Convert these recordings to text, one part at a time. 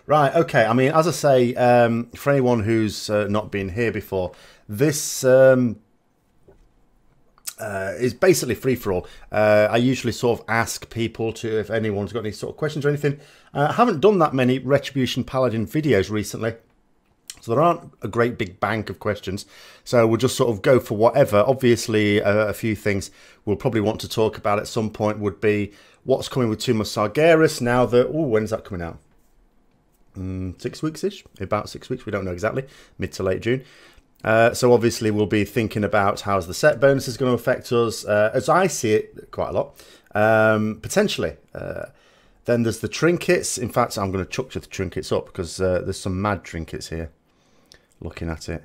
Right, okay. I mean, as I say, for anyone who's not been here before, this is basically free-for-all. I usually sort of ask people to, if anyone's got any sort of questions or anything. I haven't done that many Retribution Paladin videos recently, so there aren't a great big bank of questions. So we'll just sort of go for whatever. Obviously, a few things we'll probably want to talk about at some point would be what's coming with Tomb of Sargeras now that... Oh, when's that coming out? 6 weeks-ish? About 6 weeks, we don't know exactly. Mid to late June. So obviously we'll be thinking about how's the set bonus is going to affect us. As I see it, quite a lot. Potentially. Then there's the trinkets. In fact, I'm going to chuck the trinkets up because there's some mad trinkets here. Looking at it.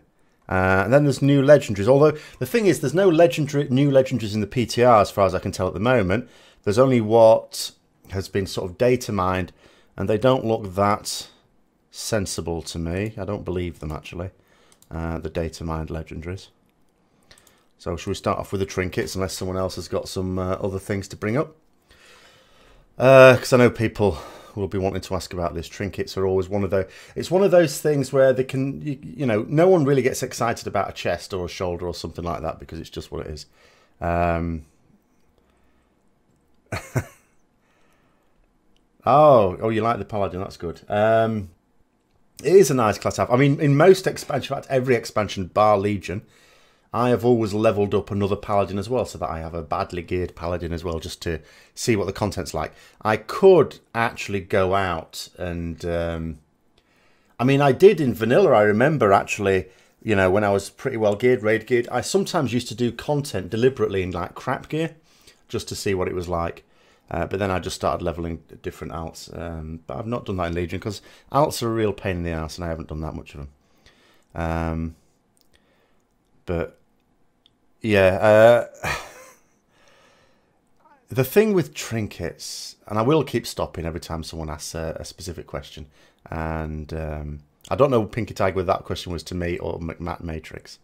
And then there's new legendaries. Although the thing is, there's no new legendaries in the PTR as far as I can tell at the moment. There's only what has been sort of data mined. And they don't look that sensible to me. I don't believe them actually. The data mined legendaries. So should we start off with the trinkets unless someone else has got some other things to bring up? Because I know people will be wanting to ask about this. Trinkets are always one of those. It's one of those things where they can, you know, no one really gets excited about a chest or a shoulder or something like that because it's just what it is. Oh, you like the Paladin? That's good. It is a nice class to have. I mean, in most expansions, in fact, every expansion bar Legion, I have always leveled up another Paladin as well, so that I have a badly geared Paladin as well, just to see what the content's like. I could actually go out and... I mean, I did in Vanilla, I remember actually, you know, when I was pretty well geared, raid geared, I sometimes used to do content deliberately in like crap gear, just to see what it was like. But then I just started leveling different alts. But I've not done that in Legion because alts are a real pain in the ass and I haven't done that much of them. But yeah, the thing with trinkets, and I will keep stopping every time someone asks a specific question. And I don't know, Pinky Tiger, whether that question was to me or Matt Matrix.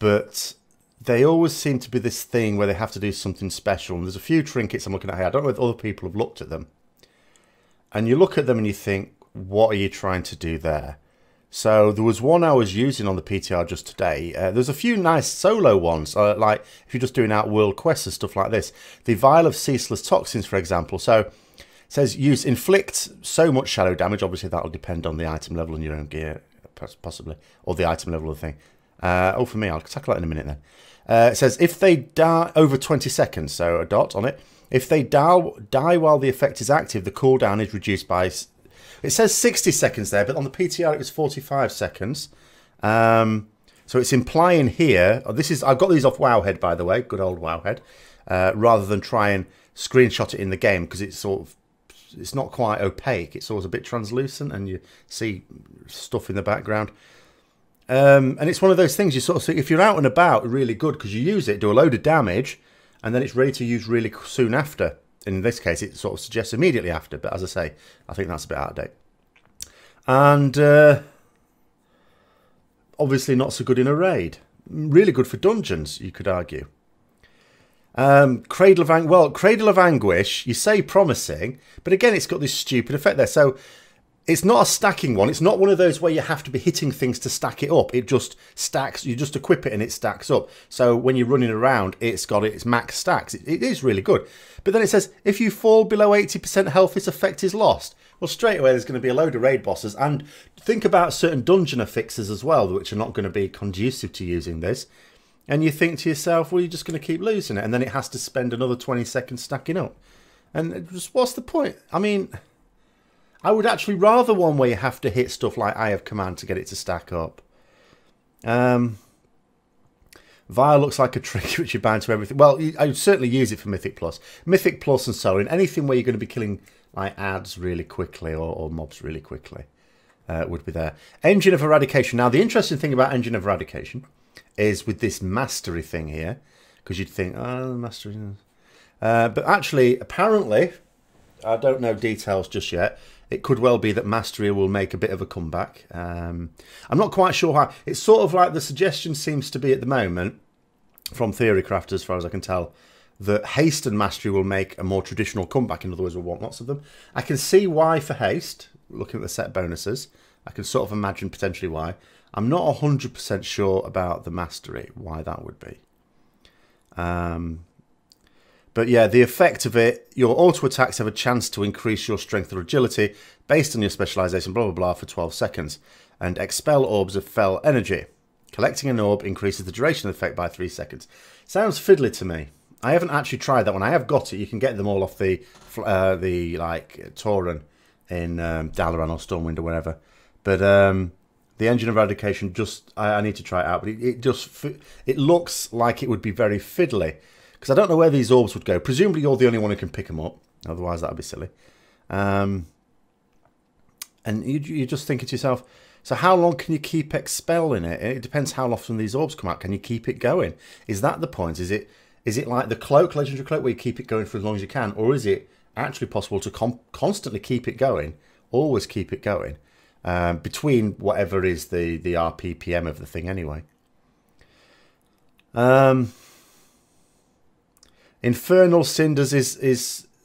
But... they always seem to be this thing where they have to do something special. And there's a few trinkets I'm looking at here. I don't know if other people have looked at them. And you look at them and you think, what are you trying to do there? So there was one I was using on the PTR just today. There's a few nice solo ones. Like if you're just doing out world quests and stuff like this. The Vial of Ceaseless Toxins, for example. So it says use inflict so much shadow damage. Obviously that'll depend on the item level and your own gear, possibly. Or the item level of the thing. Oh, for me, I'll tackle that in a minute then. It says, if they die over 20 seconds, so a dot on it. If they die while the effect is active, the cooldown is reduced by... It says 60 seconds there, but on the PTR it was 45 seconds. So it's implying here... I've got these off Wowhead, by the way. Good old Wowhead. Rather than try and screenshot it in the game, because it's sort of... It's not quite opaque. It's always a bit translucent, and you see stuff in the background. And it's one of those things you sort of see, if you're out and about, really good because you use it, do a load of damage, and then it's ready to use really soon after. In this case, it sort of suggests immediately after, but as I say, I think that's a bit out of date. And obviously not so good in a raid. Really good for dungeons, you could argue. Cradle of Anguish, you say promising, but again, it's got this stupid effect there. So it's not a stacking one. It's not one of those where you have to be hitting things to stack it up. It just stacks. You just equip it and it stacks up. So when you're running around, it's got its max stacks. It is really good. But then it says, if you fall below 80% health, this effect is lost. Well, straight away, there's going to be a load of raid bosses. And think about certain dungeon affixes as well, which are not going to be conducive to using this. And you think to yourself, well, you're just going to keep losing it. And then it has to spend another 20 seconds stacking up. And just, what's the point? I mean... I would actually rather one where you have to hit stuff like Eye of Command to get it to stack up. Vial looks like a trick which you bind to everything. Well, I would certainly use it for Mythic Plus. Mythic Plus and so on. Anything where you're going to be killing like ads really quickly or mobs really quickly would be there. Engine of Eradication. Now, the interesting thing about Engine of Eradication is with this mastery thing here. Because you'd think, oh, mastery. But actually, apparently, I don't know details just yet. It could well be that Mastery will make a bit of a comeback. I'm not quite sure how. It's sort of like the suggestion seems to be at the moment, from Theorycraft as far as I can tell, that haste and mastery will make a more traditional comeback. In other words, we'll want lots of them. I can see why for haste, looking at the set bonuses. I can sort of imagine potentially why. I'm not 100% sure about the mastery, why that would be. But yeah, the effect of it, your auto attacks have a chance to increase your strength or agility based on your specialization, blah, blah, blah, for 12 seconds. And expel orbs of fell energy. Collecting an orb increases the duration of the effect by 3 seconds. Sounds fiddly to me. I haven't actually tried that one. I have got it. You can get them all off the Tauren in Dalaran or Stormwind or wherever. But the Engine of Eradication, I need to try it out. But it looks like it would be very fiddly. Because I don't know where these orbs would go. Presumably you're the only one who can pick them up. Otherwise that would be silly. And you're just thinking to yourself, so how long can you keep expel in it? It depends how often these orbs come out. Can you keep it going? Is that the point? Is it like the cloak, legendary cloak, where you keep it going for as long as you can? Or is it actually possible to constantly keep it going, always keep it going, between whatever is the RPPM of the thing anyway? Infernal Cinders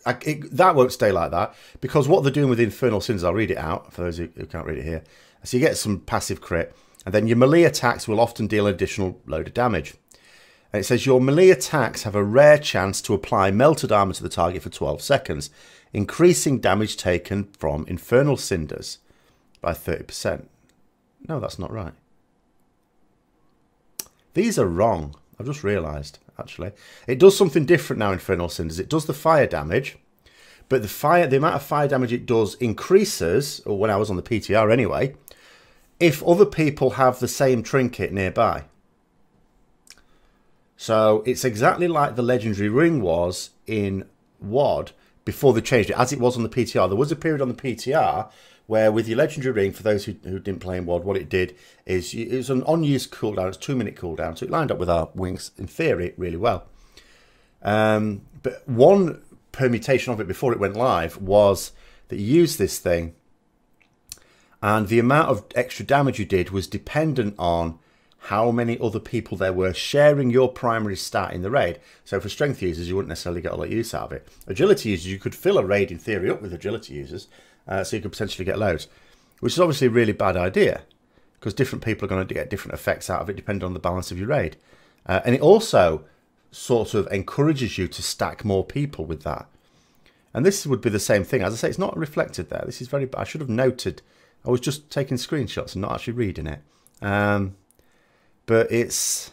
that won't stay like that, because what they're doing with Infernal Cinders, I'll read it out for those who can't read it here. So you get some passive crit, and then your melee attacks will often deal an additional load of damage. And it says your melee attacks have a rare chance to apply melted armor to the target for 12 seconds, increasing damage taken from Infernal Cinders by 30%. No, that's not right. These are wrong. I've just realised, actually. It does something different now, Infernal Cinders. It does the fire damage, but the amount of fire damage it does increases, or when I was on the PTR anyway, if other people have the same trinket nearby. So it's exactly like the Legendary Ring was in WoD before they changed it, as it was on the PTR. There was a period on the PTR where with your Legendary Ring, for those who didn't play in WoD, what it did is it was an on-use cooldown. It's a 2-minute cooldown, so it lined up with our wings, in theory, really well. But one permutation of it before it went live was that you used this thing, and the amount of extra damage you did was dependent on how many other people there were sharing your primary stat in the raid. So for strength users, you wouldn't necessarily get a lot of use out of it. Agility users, you could fill a raid in theory up with agility users, so you could potentially get loads, which is obviously a really bad idea, because different people are going to get different effects out of it depending on the balance of your raid. And it also sort of encourages you to stack more people with that. And this would be the same thing. As I say, it's not reflected there. This is very bad. I should have noted. I was just taking screenshots and not actually reading it. But it's...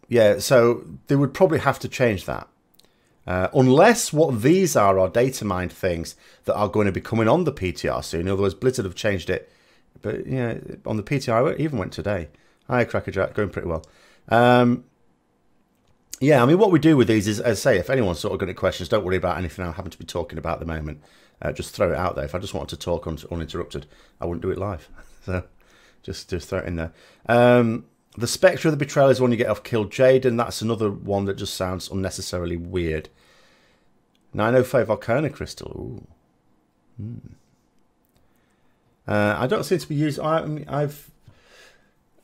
yeah, so they would probably have to change that. Unless what these are data mined things that are going to be coming on the PTR soon. In other words, Blizzard have changed it. But yeah, on the PTR, it even went today. Hi, Crackerjack, going pretty well. Yeah, I mean, what we do with these is, as I say, if anyone's sort of got any questions, don't worry about anything I happen to be talking about at the moment. Just throw it out there. If I just wanted to talk uninterrupted, I wouldn't do it live. So just throw it in there. The Spectre of the Betrayal is one you get off Kill Jaden. That's another one that just sounds unnecessarily weird. 905 Arcana Crystal. Ooh. I don't seem to be using... at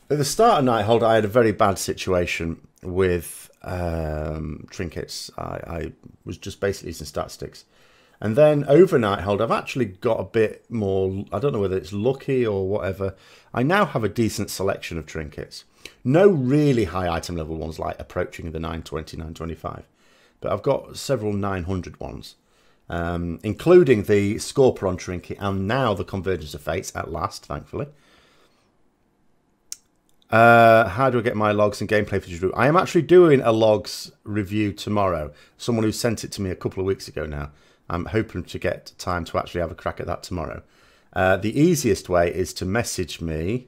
the start of Nighthold, I had a very bad situation with trinkets. I was just basically using stat sticks. And then over Nighthold, I've actually got a bit more... I don't know whether it's lucky or whatever. I now have a decent selection of trinkets. No really high item level ones like approaching the 920, 925. But I've got several 900 ones. Including the Scorpion trinket and now the Convergence of Fates at last, thankfully. How do I get my logs and gameplay footage? I am actually doing a logs review tomorrow. Someone who sent it to me a couple of weeks ago now. I'm hoping to get time to actually have a crack at that tomorrow. The easiest way is to message me.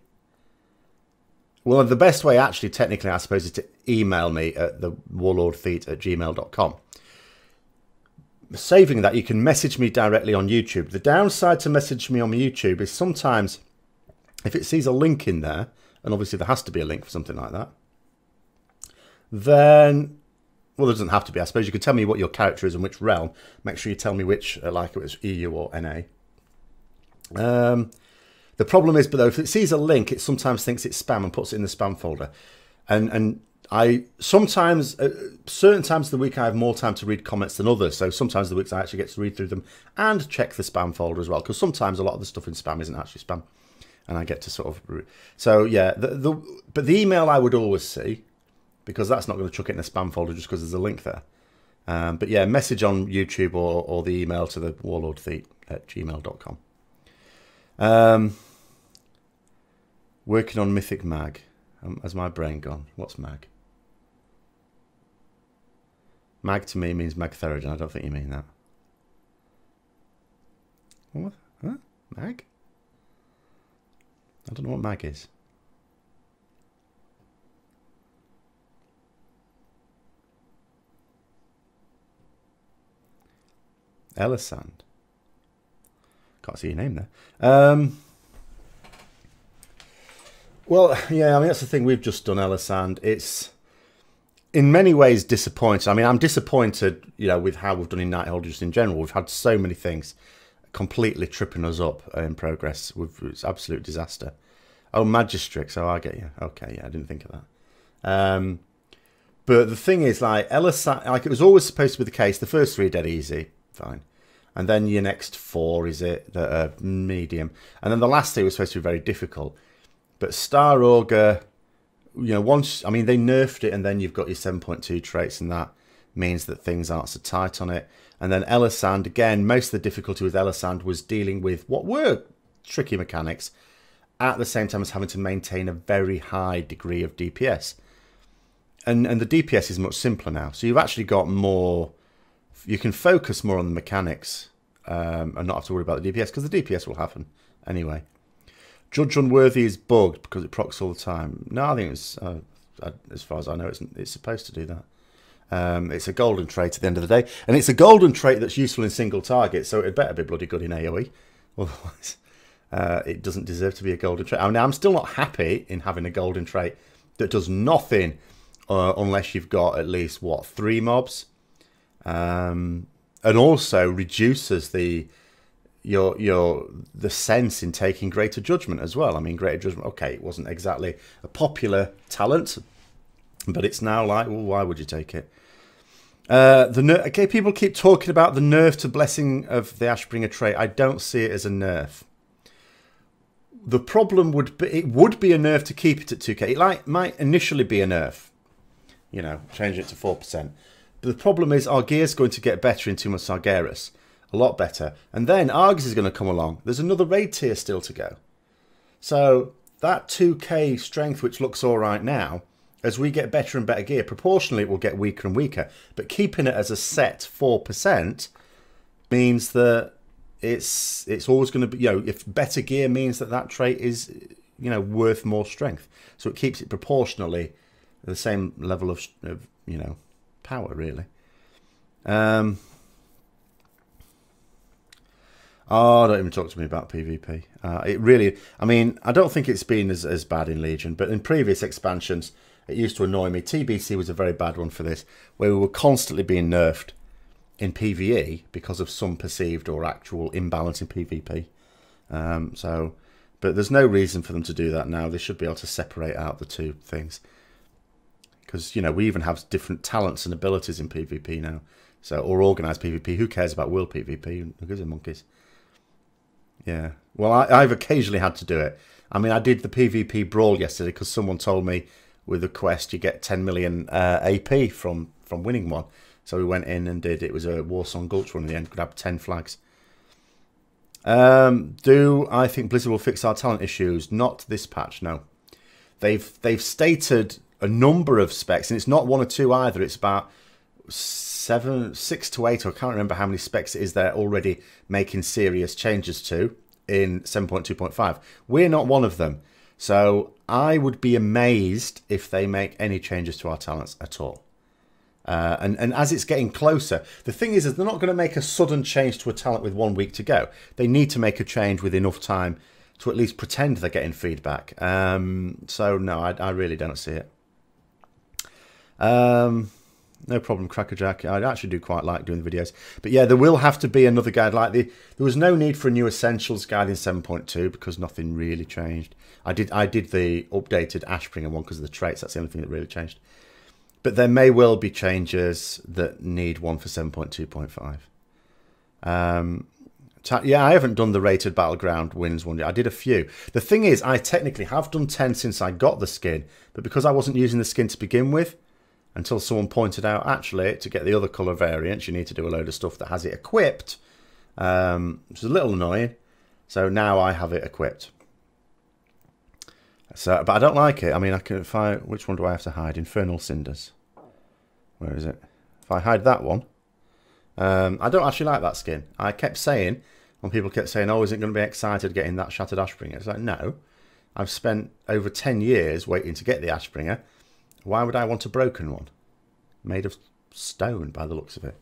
Well, the best way actually, technically, I suppose, is to email me at the warlordthete@gmail.com. Saving that, you can message me directly on YouTube. The downside to message me on YouTube is sometimes if it sees a link in there, and obviously there has to be a link for something like that, then, well, there doesn't have to be. I suppose you could tell me what your character is and which realm. Make sure you tell me which, like it was EU or NA. The problem is, but though, if it sees a link, it sometimes thinks it's spam and puts it in the spam folder. And I sometimes, certain times of the week, I have more time to read comments than others. So sometimes the weeks I actually get to read through them and check the spam folder as well. Because sometimes a lot of the stuff in spam isn't actually spam. And I get to sort of... So yeah, but the email I would always see, because that's not going to chuck it in a spam folder just because there's a link there. But yeah, message on YouTube or the email to the warlordthete@gmail.com. Working on Mythic Mag. Has my brain gone? What's Mag? Mag to me means Magtheridon. I don't think you mean that. What? Huh? Mag? I don't know what Mag is. Elisand. Can't see your name there. Well, yeah, I mean, that's the thing. We've just done Elisand. It's in many ways disappointing. I mean, I'm disappointed, you know, with how we've done in Nighthall just in general. We've had so many things completely tripping us up in progress. It's absolute disaster. Oh, Magistrix. Oh, I get you. Okay, yeah, I didn't think of that. But the thing is, like, Elisand, like, it was always supposed to be the case. The first 3 are dead easy. Fine. And then your next 4, is it, that are medium. And then the last 3 was supposed to be very difficult. But Star Augur, you know, once, I mean, they nerfed it, and then you've got your 7.2 traits, and that means that things aren't so tight on it. And then Elisand, again, most of the difficulty with Elisand was dealing with what were tricky mechanics, at the same time as having to maintain a very high degree of DPS. And the DPS is much simpler now. So you've actually got more, you can focus more on the mechanics and not have to worry about the DPS, because the DPS will happen anyway. Judge Unworthy is bugged because it procs all the time. No, I think it's, as far as I know, it's supposed to do that. It's a golden trait at the end of the day. And it's a golden trait that's useful in single target, so it better be bloody good in AoE. Otherwise, it doesn't deserve to be a golden trait. I mean, I'm still not happy in having a golden trait that does nothing unless you've got at least, what, 3 mobs? And also reduces the sense in taking Greater Judgment as well. I mean, Greater Judgment, okay, it wasn't exactly a popular talent, but it's now like, well, why would you take it? Okay, people keep talking about the nerf to Blessing of the Ashbringer trait. I don't see it as a nerf. The problem would be, it would be a nerf to keep it at 2k. It might initially be a nerf, you know, change it to 4%. But the problem is our gear's going to get better in Tomb of Sargeras. A lot better. And then Argus is going to come along. There's another raid tier still to go. So that 2k strength, which looks all right now, as we get better and better gear, proportionally it will get weaker and weaker. But keeping it as a set 4% means that it's always going to be, you know, if better gear means that that trait is, you know, worth more strength. So it keeps it proportionally the same level of you know, power, really. Oh, don't even talk to me about PvP. It really, I mean, I don't think it's been as bad in Legion, but in previous expansions, it used to annoy me. TBC was a very bad one for this, where we were constantly being nerfed in PvE because of some perceived or actual imbalance in PvP. But there's no reason for them to do that now. They should be able to separate out the two things. Because, you know, we even have different talents and abilities in PvP now. So, or organised PvP. Who cares about world PvP? Who gives a monkeys? Yeah. Well, I've occasionally had to do it. I mean, I did the PvP brawl yesterday because someone told me with a quest you get 10 million AP from winning one. So we went in and did. It was a Warsong Gulch run in the end. Could have 10 flags. Do I think Blizzard will fix our talent issues? Not this patch, no. They've stated a number of specs, and it's not 1 or 2 either. It's about 6 to 8, or I can't remember how many specs it is they're already making serious changes to in 7.2.5. We're not one of them. So I would be amazed if they make any changes to our talents at all. And as it's getting closer, the thing is they're not going to make a sudden change to a talent with 1 week to go. They need to make a change with enough time to at least pretend they're getting feedback. So no, I really don't see it. No problem, Crackerjack. I actually do quite like doing the videos. But yeah, there will have to be another guide. Like there was no need for a new Essentials guide in 7.2 because nothing really changed. I did the updated Ashbringer one because of the traits. That's the only thing that really changed. But there may well be changes that need one for 7.2.5. Yeah, I haven't done the rated battleground wins one yet. I did a few. The thing is, I technically have done 10 since I got the skin, but because I wasn't using the skin to begin with, until someone pointed out, actually, to get the other colour variants, you need to do a load of stuff that has it equipped, which is a little annoying. So now I have it equipped. So, but I don't like it. I mean, I can find, which one do I have to hide? Infernal Cinders. Where is it? If I hide that one, I don't actually like that skin. I kept saying, when people kept saying, oh, isn't going to be excited getting that Shattered Ashbringer? It's like, no. I've spent over 10 years waiting to get the Ashbringer. Why would I want a broken one? Made of stone, by the looks of it.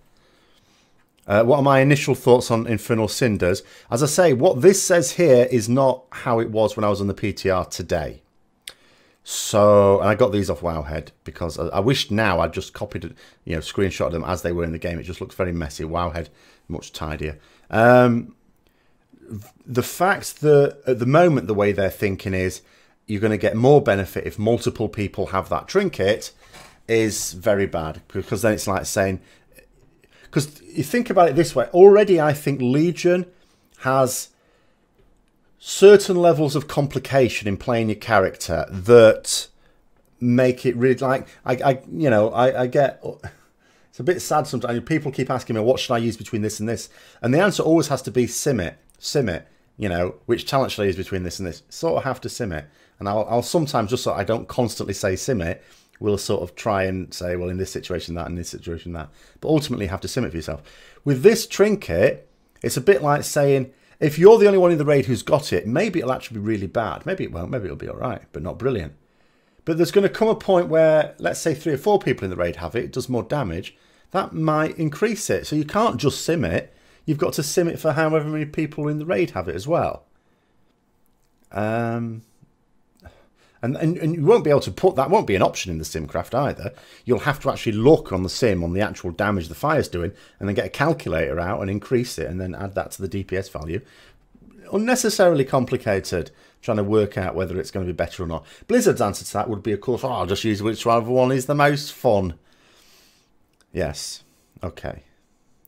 What are my initial thoughts on Infernal Cinders? As I say, what this says here is not how it was when I was on the PTR today. So, and I got these off Wowhead because I wish now I'd just copied it, you know, screenshotted them as they were in the game. It just looks very messy. Wowhead, much tidier. The fact that at the moment the way they're thinking is you're going to get more benefit if multiple people have that trinket is very bad, because then it's like saying, because you think about it this way, already I think Legion has certain levels of complication in playing your character that make it really, like, I get, it's a bit sad sometimes. People keep asking me, what should I use between this and this? And the answer always has to be sim it, you know, which talent should I use between this and this? Sort of have to sim it. And I'll sometimes, just so I don't constantly say sim it, we'll sort of try and say, well, in this situation that, in this situation that. But ultimately you have to sim it for yourself. With this trinket, it's a bit like saying, if you're the only one in the raid who's got it, maybe it'll actually be really bad. Maybe it won't. Maybe it'll be all right, but not brilliant. But there's going to come a point where, let's say 3 or 4 people in the raid have it, it does more damage. That might increase it. So you can't just sim it. You've got to sim it for however many people in the raid have it as well. And you won't be able to put that, won't be an option in the Simcraft either. You'll have to actually look on the sim on the actual damage the fire's doing and then get a calculator out and increase it and then add that to the DPS value. Unnecessarily complicated, trying to work out whether it's going to be better or not. Blizzard's answer to that would be, of course, oh, I'll just use whichever one is the most fun. Yes, okay.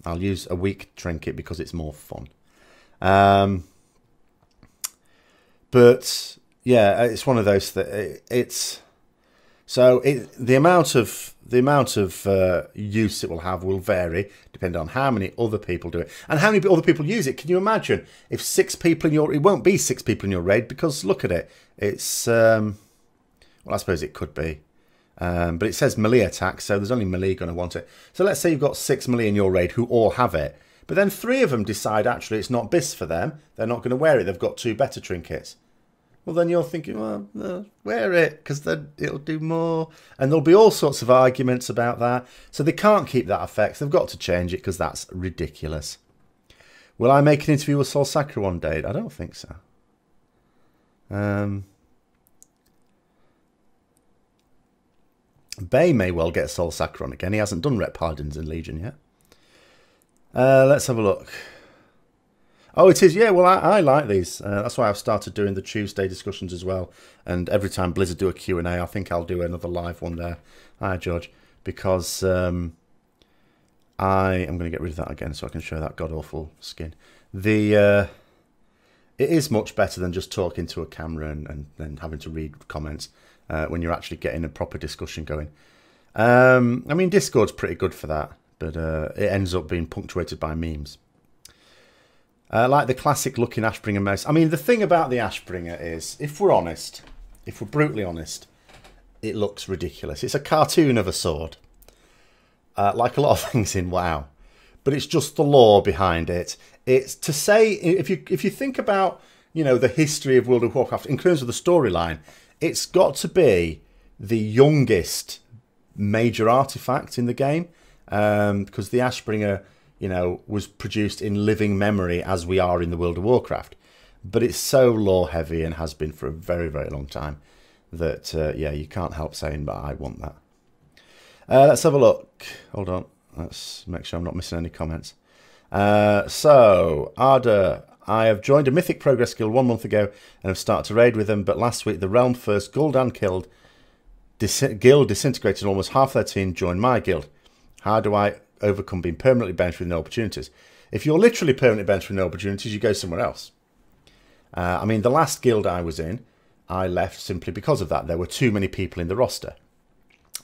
I'll use a weak trinket because it's more fun. But yeah, it's one of those that it's so the amount of use it will have will vary depending on how many other people do it and how many other people use it. Can you imagine if 6 people in your, it won't be 6 people in your raid because look at it, it's well, I suppose it could be, but it says melee attack, so there's only melee going to want it. So let's say you've got 6 melee in your raid who all have it, but then 3 of them decide actually it's not BIS for them, they're not going to wear it, they've got 2 better trinkets. Well, then you're thinking, well, wear it, because then it'll do more. And there'll be all sorts of arguments about that. So they can't keep that effect. They've got to change it, because that's ridiculous. Will I make an interview with Soul Sacra one day? I don't think so. Bay may well get Soul Sacra on again. He hasn't done Ret Paladins in Legion yet. Let's have a look. Oh, it is. Yeah, well, I like these. That's why I've started doing the Tuesday discussions as well. And every time Blizzard do a Q&A, I think I'll do another live one there. Hi, George. Because I am going to get rid of that again so I can show that god-awful skin. It is much better than just talking to a camera and then having to read comments when you're actually getting a proper discussion going. I mean, Discord's pretty good for that, but it ends up being punctuated by memes. Like the classic looking Ashbringer mouse. I mean, the thing about the Ashbringer is, if we're honest, if we're brutally honest, it looks ridiculous. It's a cartoon of a sword. Like a lot of things in WoW. But it's just the lore behind it. It's to say, if you think about, you know, the history of World of Warcraft, in terms of the storyline, it's got to be the youngest major artifact in the game. Because the Ashbringer, you know, was produced in living memory as we are in the World of Warcraft. But it's so lore heavy and has been for a very, very long time that, yeah, you can't help saying, but I want that. Let's have a look. Hold on. Let's make sure I'm not missing any comments. So, Arda, I have joined a Mythic Progress Guild 1 month ago and have started to raid with them, but last week the Realm First Gul'dan killed guild disintegrated, almost half their team joined my guild. How do I overcome being permanently benched with no opportunities? If you're literally permanently benched with no opportunities, you go somewhere else. I mean, the last guild I was in, I left simply because of that. There were too many people in the roster.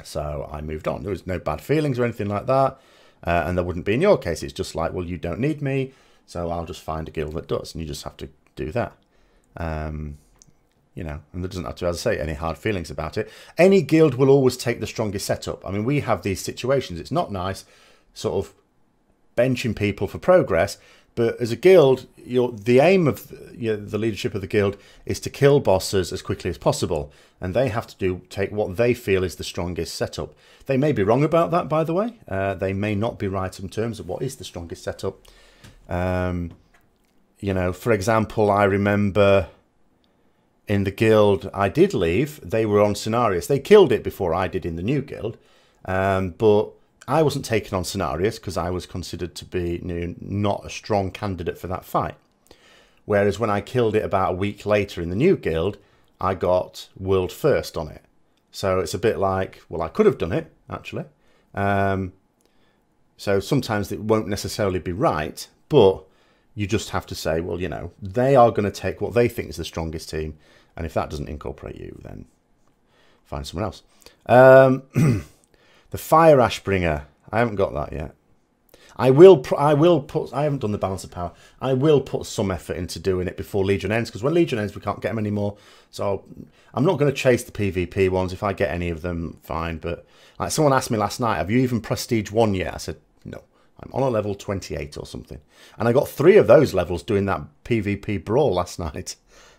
So I moved on. There was no bad feelings or anything like that. And there wouldn't be in your case. It's just like, well, you don't need me, so I'll just find a guild that does. And you just have to do that. You know, and there doesn't have to, as I say, any hard feelings about it. Any guild will always take the strongest setup. I mean, we have these situations. It's not nice sort of benching people for progress. But as a guild, the aim of the leadership of the guild is to kill bosses as quickly as possible. And they have to take what they feel is the strongest setup. They may be wrong about that, by the way. They may not be right in terms of what is the strongest setup. You know, for example, I remember in the guild I did leave, they were on Sargeras. They killed it before I did in the new guild. But I wasn't taken on Sargeras because I was considered to be not a strong candidate for that fight. Whereas when I killed it about a week later in the new guild, I got world first on it. So it's a bit like, well, I could have done it, actually. So sometimes it won't necessarily be right, but you just have to say, well, you know, they are going to take what they think is the strongest team. And if that doesn't incorporate you, then find someone else. The Fire Ashbringer. I haven't got that yet. I will put, I haven't done the Balance of Power. I will put some effort into doing it before Legion ends, because when Legion ends, we can't get them anymore. So I'm not going to chase the PvP ones. If I get any of them, fine. But like someone asked me last night, have you even Prestige 1 yet? I said, no, I'm on a level 28 or something. And I got 3 of those levels doing that PvP brawl last night.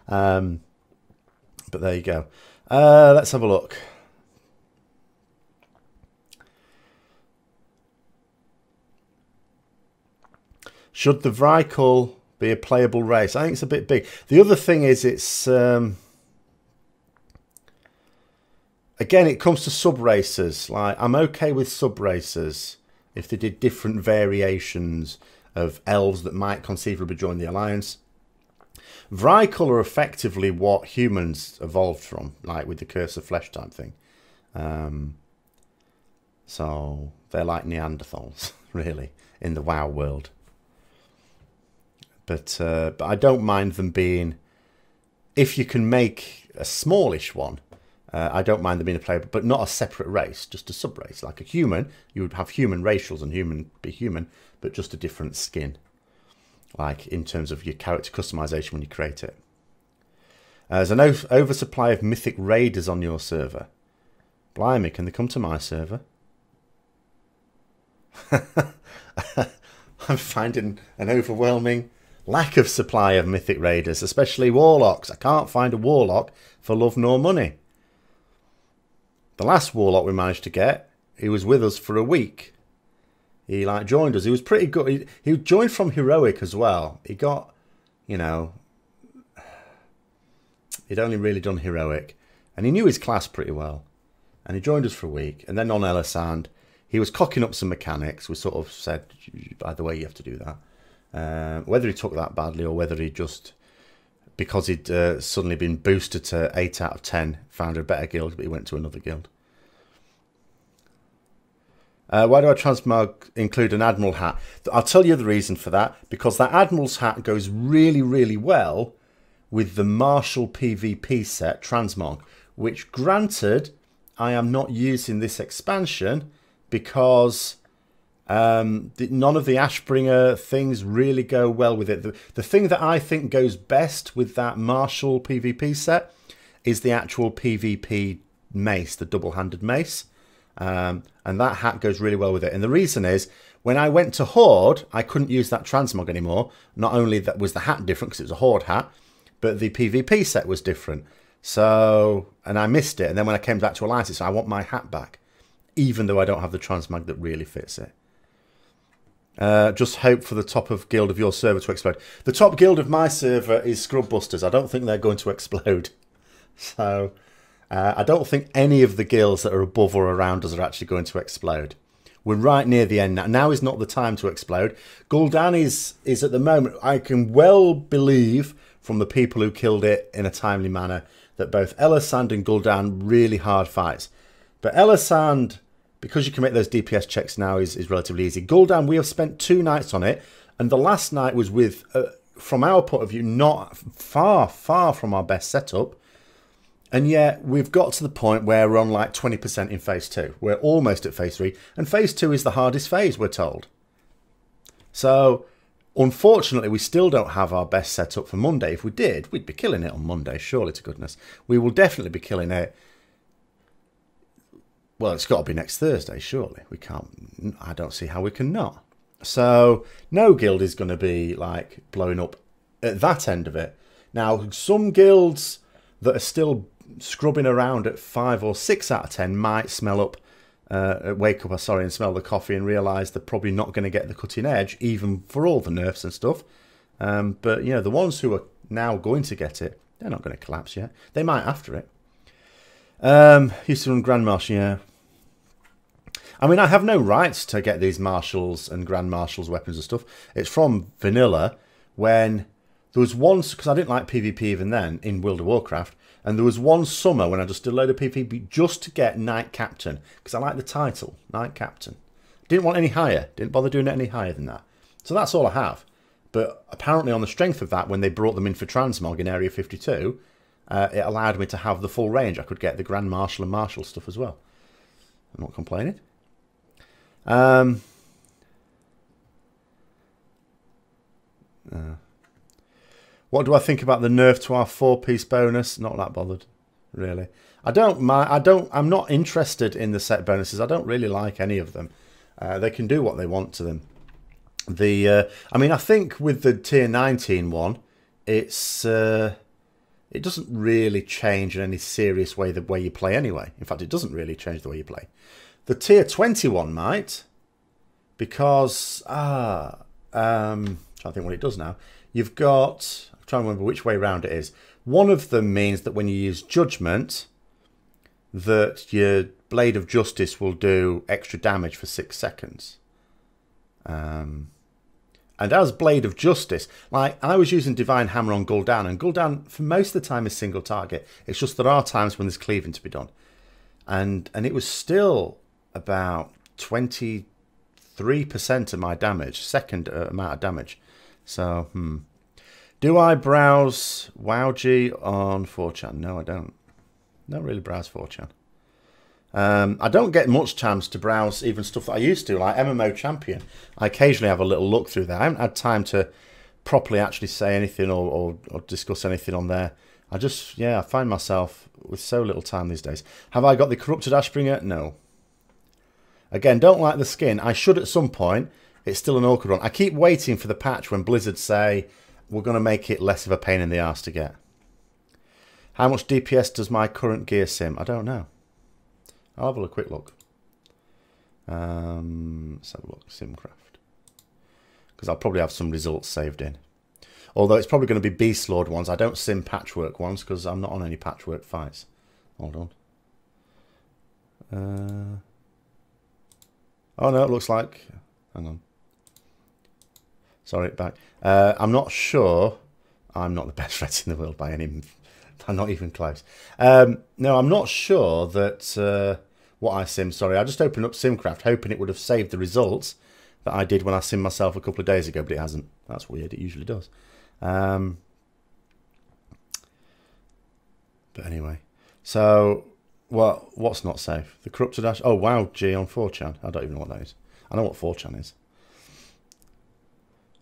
But there you go. Let's have a look. Should the Vrykul be a playable race? I think it's a bit big. The other thing is it's... again, it comes to sub-racers. Like, I'm okay with sub-racers if they did different variations of elves that might conceivably join the Alliance. Vrykul are effectively what humans evolved from, like with the Curse of Flesh type thing. So they're like Neanderthals, really, in the WoW world. But I don't mind them being, if you can make a smallish one, I don't mind them being a player, but not a separate race, just a sub-race. Like a human, you would have human racials and human be human, but just a different skin. Like in terms of your character customization when you create it. There's an oversupply of mythic raiders on your server. Blimey, can they come to my server? I'm finding an overwhelming lack of supply of mythic raiders, especially warlocks. I can't find a warlock for love nor money. The last warlock we managed to get, he was with us for a week. He like joined us. He was pretty good. He joined from heroic as well. He got, you know, he'd only really done heroic, and he knew his class pretty well. And he joined us for a week, and then on Elisand, he was cocking up some mechanics. We sort of said, by the way, you have to do that. Whether he took that badly or whether he just, because he'd suddenly been boosted to 8 out of 10, found a better guild, but he went to another guild. Why do I transmog include an Admiral hat? I'll tell you the reason for that. Because that Admiral's hat goes really, really well with the Martial PvP set transmog, which granted, I am not using this expansion because none of the Ashbringer things really go well with it. The thing that I think goes best with that Martial PvP set is the actual PvP mace, the double-handed mace. And that hat goes really well with it. And the reason is, when I went to Horde, I couldn't use that transmog anymore. Not only that was the hat different because it was a Horde hat, but the PvP set was different. So, and I missed it. And then when I came back to Alliance, so I want my hat back, even though I don't have the transmog that really fits it. Just hope for the top of guild of your server to explode. The top guild of my server is Scrubbusters. I don't think they're going to explode. So I don't think any of the guilds that are above or around us are actually going to explode. We're right near the end now. Now is not the time to explode. Gul'dan is at the moment, I can well believe from the people who killed it in a timely manner, that both Elisand and Gul'dan really hard fights. But Elisand, because you can make those DPS checks now, is relatively easy. Gul'dan, we have spent 2 nights on it, and the last night was with, from our point of view, not far from our best setup. And yet we've got to the point where we're on like 20% in phase 2. We're almost at phase 3, and phase 2 is the hardest phase, we're told. So unfortunately, we still don't have our best setup for Monday. If we did, we'd be killing it on Monday, surely to goodness. We will definitely be killing it. Well, it's got to be next Thursday, surely. We can't, I don't see how we can not. So no guild is going to be like blowing up at that end of it. Now, some guilds that are still scrubbing around at 5 or 6 out of 10 might smell up, wake up, and smell the coffee and realise they're probably not going to get the cutting edge, even for all the nerfs and stuff. But, you know, the ones who are now going to get it, they're not going to collapse yet. They might after it. Used to run Grand Marshal, yeah. I mean, I have no rights to get these Marshals and Grand Marshals weapons and stuff. It's from Vanilla, when there was once, because I didn't like PvP even then, in World of Warcraft, and there was one summer when I just did a load of PvP just to get Knight Captain, because I like the title, Knight Captain. Didn't want any higher, didn't bother doing it any higher than that. So that's all I have. But apparently on the strength of that, when they brought them in for Transmog in Area 52, it allowed me to have the full range. I could get the Grand Marshal and Marshal stuff as well. I'm not complaining. What do I think about the nerf to our 4-piece bonus? Not that bothered, really. I'm not interested in the set bonuses. I don't really like any of them. They can do what they want to them. I mean, I think with the tier 19 one, it doesn't really change in any serious way the way you play anyway. In fact, it doesn't really change the way you play. The tier 21 might, because trying to think what it does now. You've got, I'm trying to remember which way round it is. One of them means that when you use Judgment, that your Blade of Justice will do extra damage for 6 seconds. And as Blade of Justice, like I was using Divine Hammer on Gul'dan, and Gul'dan for most of the time is single target. It's just there are times when there's cleaving to be done. And it was still about 23% of my damage, second amount of damage. So, do I browse WowG on 4chan? No, I don't. Don't really browse 4chan. I don't get much chance to browse even stuff that I used to, like MMO Champion. I occasionally have a little look through there. I haven't had time to properly actually say anything or discuss anything on there. I just, yeah, I find myself with so little time these days. Have I got the Corrupted Ashbringer? No. Again, don't like the skin. I should at some point. It's still an awkward one. I keep waiting for the patch when Blizzard say, we're going to make it less of a pain in the arse to get. How much DPS does my current gear sim? I don't know. I'll have a quick look. Let's have a look. Simcraft. Because I'll probably have some results saved in. Although it's probably going to be Beast Lord ones. I don't sim patchwork ones because I'm not on any patchwork fights. Hold on. Oh no, it looks like... Hang on. Sorry, back. I'm not sure. I'm not the best ret in the world by any... I'm not even close. No, I'm not sure that... what I sim, sorry. I just opened up Simcraft hoping it would have saved the results that I did when I simmed myself a couple of days ago, but it hasn't. That's weird. It usually does. But anyway. So, what's not safe? The Corrupted Ash... Oh, wow, G on 4chan. I don't even know what that is. I know what 4chan is.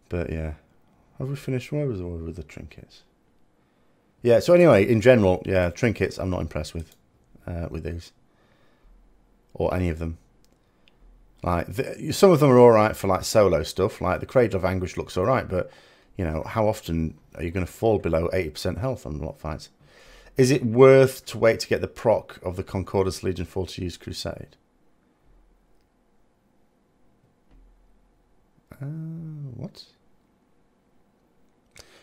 But, yeah. Have we finished? Where was with the trinkets? Yeah, so anyway, in general, yeah, trinkets I'm not impressed with these. Or any of them. Like some of them are all right for like solo stuff. Like the Cradle of Anguish looks all right, but you know, how often are you going to fall below 80% health on a lot of fights? Is it worth to wait to get the proc of the Concordance Legion 4 to use Crusade? What?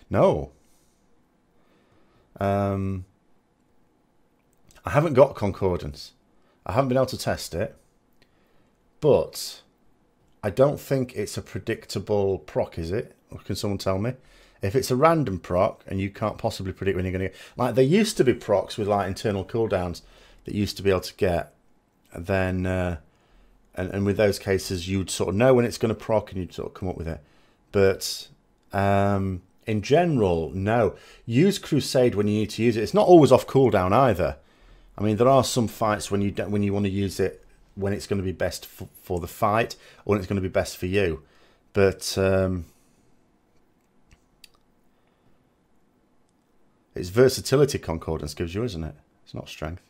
No. I haven't got Concordance. I haven't been able to test it, but I don't think it's a predictable proc, is it? Or can someone tell me? If it's a random proc and you can't possibly predict when you're going to get... Like, there used to be procs with, like, internal cooldowns that used to be able to get then and with those cases, you'd sort of know when it's going to proc and you'd sort of come up with it. But in general, no. Use Crusade when you need to use it. It's not always off cooldown either. I mean, there are some fights when you want to use it when it's going to be best for the fight or when it's going to be best for you. But it's versatility concordance gives you, isn't it? It's not strength.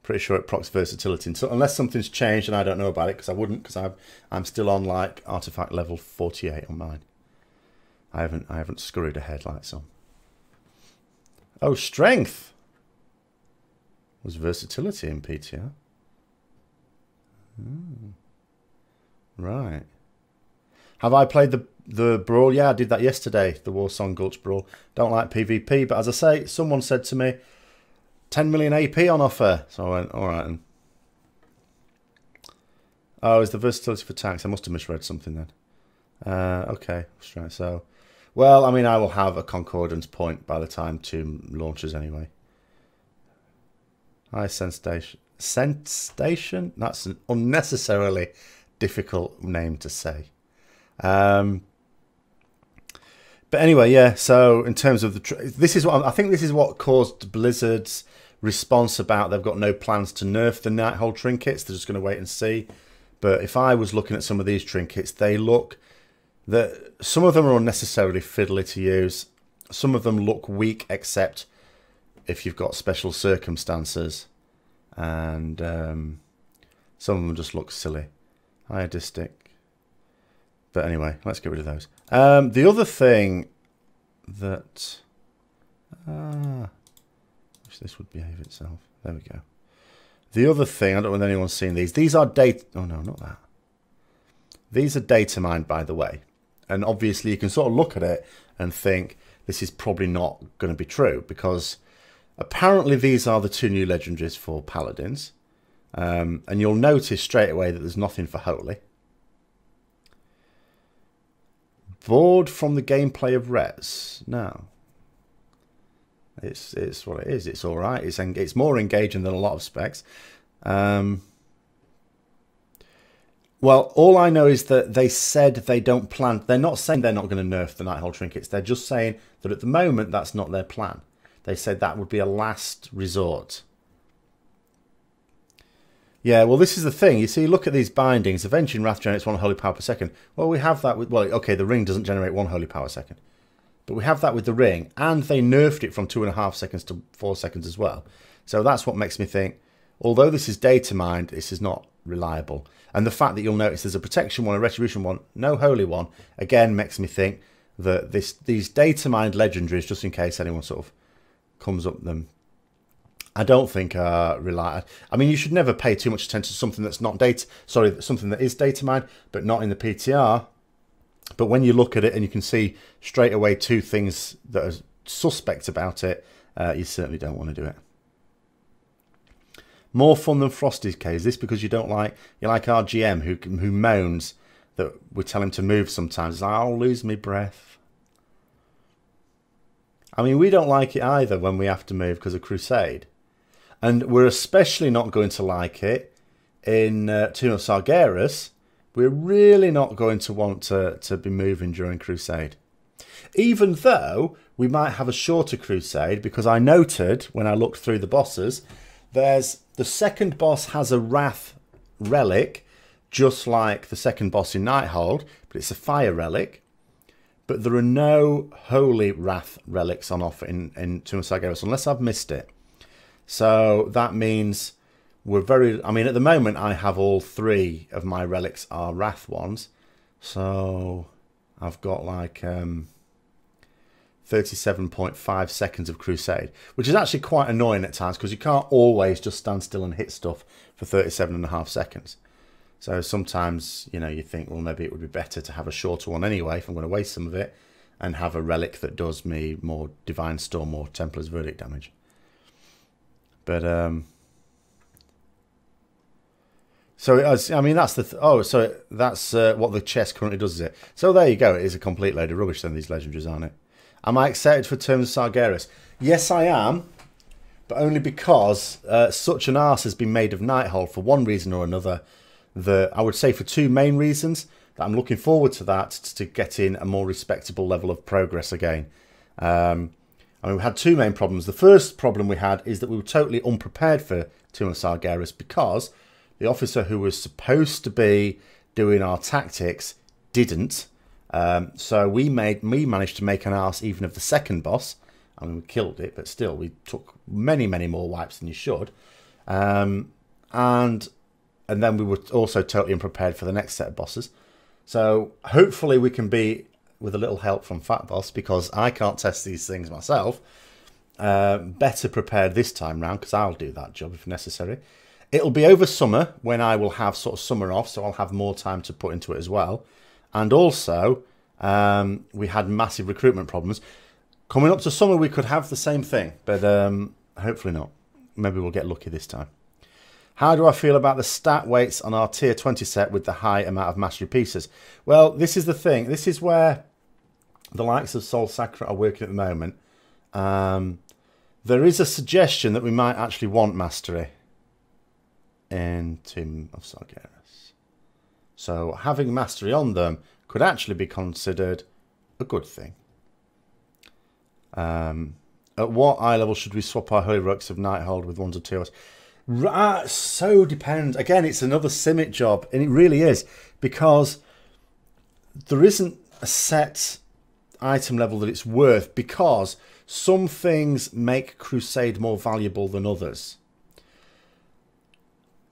Pretty sure it procs versatility, so unless something's changed and I don't know about it, because I wouldn't, because I'm still on like artifact level 48 on mine. I haven't scurried ahead like some. Oh, strength was versatility in PTR. Right. Have I played the brawl? Yeah, I did that yesterday. The Warsong Gulch brawl. Don't like PvP, but as I say, someone said to me, 10 million AP on offer. So I went, all right. And oh, is the versatility for tanks? I must have misread something then. Okay, straight. So, well, I mean, I will have a concordance point by the time Tomb launches anyway. Hi, Sense Station. Sense Station? That's an unnecessarily difficult name to say. But anyway, yeah. So in terms of this is what I think. This is what caused Blizzard's response about they've got no plans to nerf the Nighthold trinkets. They're just going to wait and see. But if I was looking at some of these trinkets, they look that some of them are unnecessarily fiddly to use. Some of them look weak, except if you've got special circumstances, and some of them just look silly. Iodistic. But anyway, let's get rid of those. The other thing that... wish this would behave itself. There we go. The other thing, I don't know if anyone's seen these. These are data... Oh, no, not that. These are data mined, by the way. And obviously, you can sort of look at it and think, this is probably not going to be true, because apparently these are the 2 new legendaries for Paladins. And you'll notice straight away that there's nothing for Holy. Bored from the gameplay of Rets? No. It's what it is. It's all right. It's more engaging than a lot of specs. Well, all I know is that they said they don't plan. They're not saying they're not going to nerf the Nighthold trinkets. They're just saying that at the moment that's not their plan. They said that would be a last resort. Yeah, well, this is the thing. You see, look at these bindings. Avenging Wrath generates 1 holy power per second. Well, we have that with... Well, okay, the ring doesn't generate 1 holy power a second. But we have that with the ring. And they nerfed it from 2.5 seconds to 4 seconds as well. So that's what makes me think, although this is data mined, this is not reliable. And the fact that you'll notice there's a protection one, a retribution one, no holy one, again makes me think that these data mined legendaries, just in case anyone sort of comes up them, I don't think are reliable. I mean, you should never pay too much attention to something that's not data. Sorry, something that is data mined, but not in the PTR. But when you look at it and you can see straight away 2 things that are suspect about it, you certainly don't want to do it. More fun than Frosty's case. Is this because you don't like our GM who moans that we tell him to move sometimes? He's like, I'll lose my breath. I mean, we don't like it either when we have to move because of Crusade. And we're especially not going to like it in Tomb of Sargeras. We're really not going to want to be moving during Crusade. Even though we might have a shorter Crusade, because I noted when I looked through the bosses, the second boss has a Wrath relic, just like the second boss in Nighthold, but it's a fire relic. But there are no Holy Wrath relics on offer in Tomb of Sargeras, unless I've missed it. So that means we're very... I mean, at the moment, I have all 3 of my relics are Wrath ones. So I've got like 37.5 seconds of Crusade, which is actually quite annoying at times because you can't always just stand still and hit stuff for 37.5 seconds. So sometimes, you know, you think, well, maybe it would be better to have a shorter one anyway if I'm going to waste some of it and have a relic that does me more Divine Storm or Templar's Verdict damage. But, so, I mean, that's the... so that's what the chest currently does, is it? So there you go. It is a complete load of rubbish then, these legendaries, aren't it? Am I excited for Tomb of Sargeras? Yes, I am. but only because such an arse has been made of Nighthold for one reason or another. I would say for two main reasons that I'm looking forward to that to getting a more respectable level of progress again. And we had two main problems. The first problem we had is that we were totally unprepared for Tomb of Sargeras because the officer who was supposed to be doing our tactics didn't. So we managed to make an arse even of the second boss. I mean, we killed it, but still, we took many, many more wipes than you should. And then we were also totally unprepared for the next set of bosses. So hopefully we can be, with a little help from Fat Boss, because I can't test these things myself, better prepared this time round, because I'll do that job if necessary. It'll be over summer when I will have sort of summer off, so I'll have more time to put into it as well. And also, we had massive recruitment problems. Coming up to summer, we could have the same thing, but hopefully not. Maybe we'll get lucky this time. How do I feel about the stat weights on our tier 20 set with the high amount of mastery pieces? Well, this is the thing. This is where the likes of Soul Sacra are working at the moment. There is a suggestion that we might actually want mastery in Tomb of Sargeras. So having mastery on them could actually be considered a good thing. At what eye level should we swap our Holy Relics of Nighthold with ones or twos? So depends. Again, it's another Simit job, and it really is, because there isn't a set item level that it's worth, because some things make Crusade more valuable than others.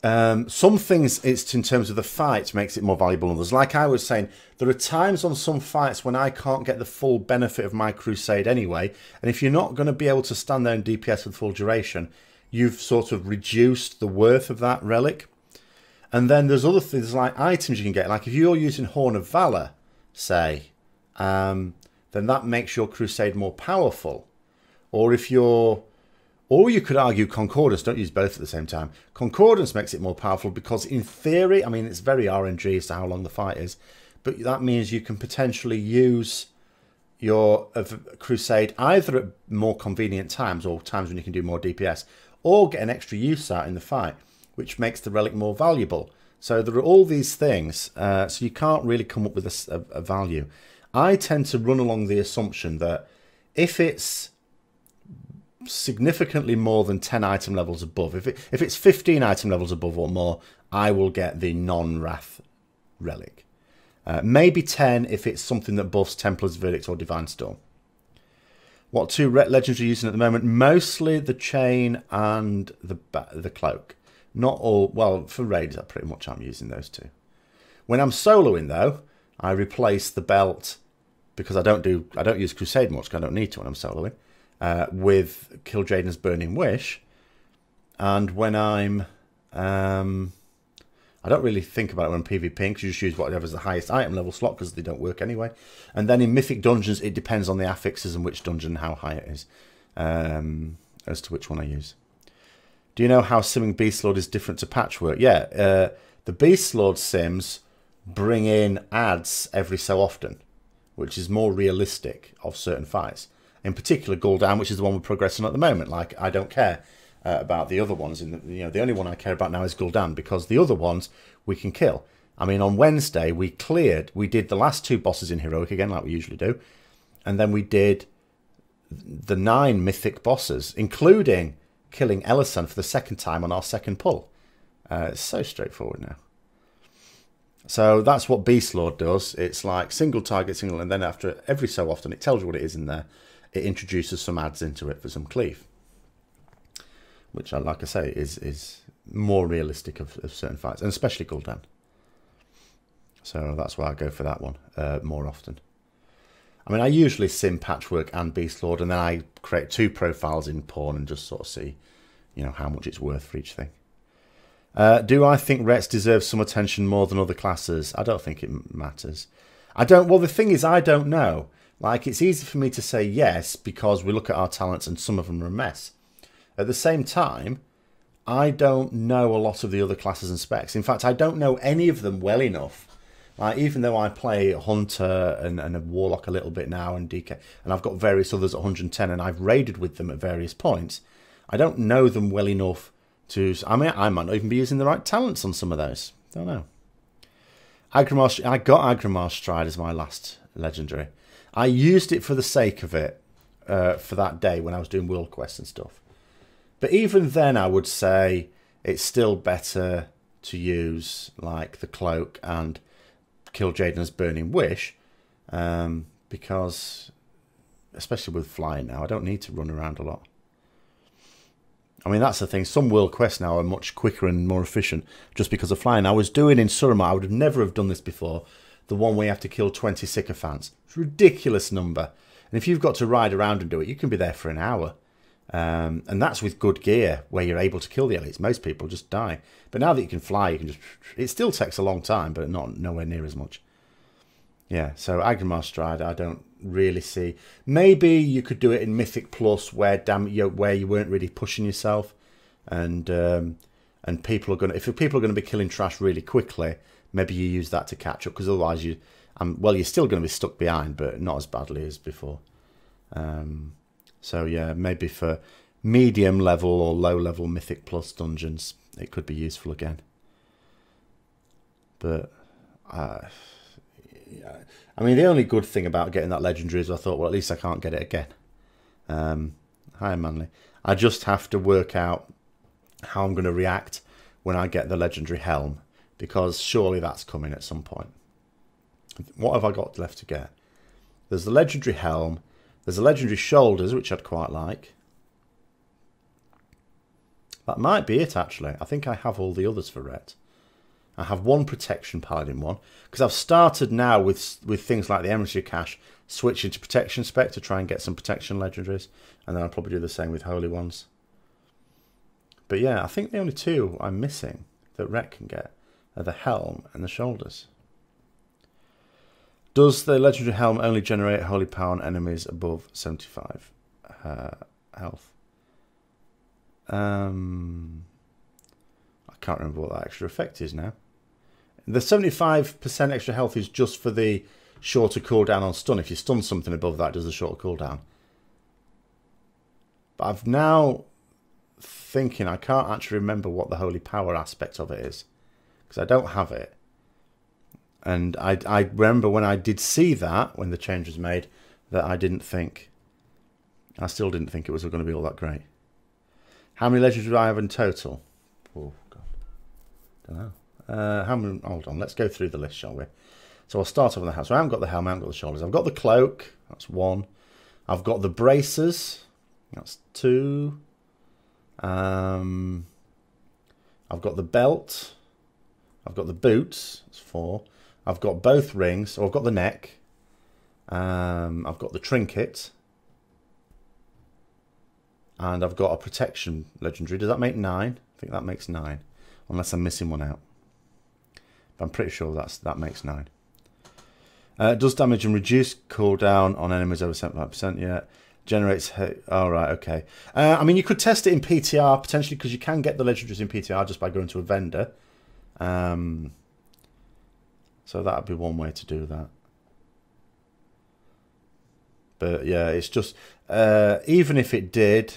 Some things, it's in terms of the fight, makes it more valuable than others. Like I was saying, there are times on some fights when I can't get the full benefit of my Crusade anyway, and if you're not going to be able to stand there and DPS with full duration, you've sort of reduced the worth of that relic. And then there's other things like items you can get. Like if you're using Horn of Valor, say, then that makes your Crusade more powerful. Or if you're... Or you could argue Concordance. Don't use both at the same time. Concordance makes it more powerful because in theory, I mean, it's very RNG as to how long the fight is, but that means you can potentially use your Crusade either at more convenient times or times when you can do more DPS, or get an extra use out in the fight, which makes the relic more valuable. So there are all these things, so you can't really come up with a value. I tend to run along the assumption that if it's significantly more than 10 item levels above, if it's 15 item levels above or more, I will get the non-Wrath relic. Maybe 10 if it's something that buffs Templar's Verdict or Divine Storm. What two Ret Legends are you using at the moment? Mostly the Chain and the Cloak. Not all, well, for raids, pretty much I'm using those two. When I'm soloing though, I replace the belt, because I don't use Crusade much, because I don't need to when I'm soloing, with Kil'jaeden's Burning Wish. And when I'm I don't really think about it when I'm PvPing, because you just use whatever's the highest item level slot, because they don't work anyway. And then in Mythic Dungeons, it depends on the affixes and which dungeon and how high it is, as to which one I use. Do you know how simming Beastlord is different to Patchwork? Yeah, the Beastlord sims bring in ads every so often, which is more realistic of certain fights. In particular, Gul'dan, which is the one we're progressing at the moment. Like, I don't care about the other ones. The only one I care about now is Gul'dan, because the other ones we can kill. I mean, on Wednesday we did the last two bosses in Heroic again, like we usually do, and then we did the 9 mythic bosses, including killing Ellison for the second time on our second pull. It's so straightforward now. So that's what Beastlord does. It's like single target, single, and then after every so often it tells you what it is in there. It introduces some adds into it for some cleave, which, like I say, is more realistic of certain fights, and especially Gul'dan. So that's why I go for that one more often. I mean, I usually sim Patchwork and Beastlord, and then I create 2 profiles in Pawn and just sort of see, how much it's worth for each thing. Do I think Rets deserve some attention more than other classes? I don't think it matters. Well, the thing is, I don't know. Like, it's easy for me to say yes, because we look at our talents and some of them are a mess. At the same time, I don't know a lot of the other classes and specs. In fact, I don't know any of them well enough. Like, even though I play a Hunter and a Warlock a little bit now, and DK, and I've got various others at 110, and I've raided with them at various points, I don't know them well enough to... I mean, I might not even be using the right talents on some of those. Don't know. Agrimar, I got Agrimar Stride as my last legendary. I used it for the sake of it for that day when I was doing world quests and stuff. But even then, I would say it's still better to use like the Cloak and kill Jaden's Burning Wish, because especially with flying now, I don't need to run around a lot. I mean, that's the thing. Some world quests now are much quicker and more efficient just because of flying. I was doing in Suramar, I would have never have done this before, the one where you have to kill 20 sycophants. It's a ridiculous number. And if you've got to ride around and do it, you can be there for an hour. And that's with good gear, where you're able to kill the elites. Most people just die. But now that you can fly, you can just... It still takes a long time, but nowhere near as much. Yeah, so Agrimar Stride, I don't really see. Maybe you could do it in Mythic Plus, where you weren't really pushing yourself, and people are gonna, if people are going to be killing trash really quickly, maybe you use that to catch up, because otherwise well, you're still going to be stuck behind, but not as badly as before. So yeah, maybe for medium level or low level Mythic Plus dungeons, it could be useful again. But yeah. I mean, the only good thing about getting that legendary is I thought, well, at least I can't get it again. Hi, Manly. I just have to work out how I'm going to react when I get the legendary helm, because surely that's coming at some point. What have I got left to get? There's the legendary helm. There's the legendary shoulders, which I'd quite like. That might be it, actually. I think I have all the others for Ret. I have one Protection Paladin one, because I've started now with things like the Emissary Cache, switching to Protection Spec to try and get some Protection legendaries, and then I'll probably do the same with Holy Ones. But yeah, I think the only two I'm missing that Ret can get are the Helm and the Shoulders. Does the legendary Helm only generate Holy Power on enemies above 75 health? I can't remember what that extra effect is now. The 75% extra health is just for the shorter cooldown on stun. If you stun something above that, it does a shorter cooldown. But I've now thinking I can't actually remember what the Holy Power aspect of it is, because I don't have it. And I remember when I did see that, when the change was made, that I still didn't think it was going to be all that great. How many legends do I have in total? Oh, God. Don't know. How many? Hold on, let's go through the list, shall we? So I'll start off with the helm. So I haven't got the helm, I haven't got the shoulders. I've got the cloak, that's 1. I've got the bracers, that's 2. I've got the belt. I've got the boots, that's 4. I've got both rings, so I've got the neck. I've got the trinket. And I've got a protection legendary. Does that make 9? I think that makes 9. Unless I'm missing one out. But I'm pretty sure that makes 9. Does damage and reduce cooldown on enemies over 75%. Yeah. Generates... Oh, right, okay. I mean, you could test it in PTR, potentially, because you can get the legendaries in PTR just by going to a vendor. So that would be one way to do that. But yeah, it's just... even if it did,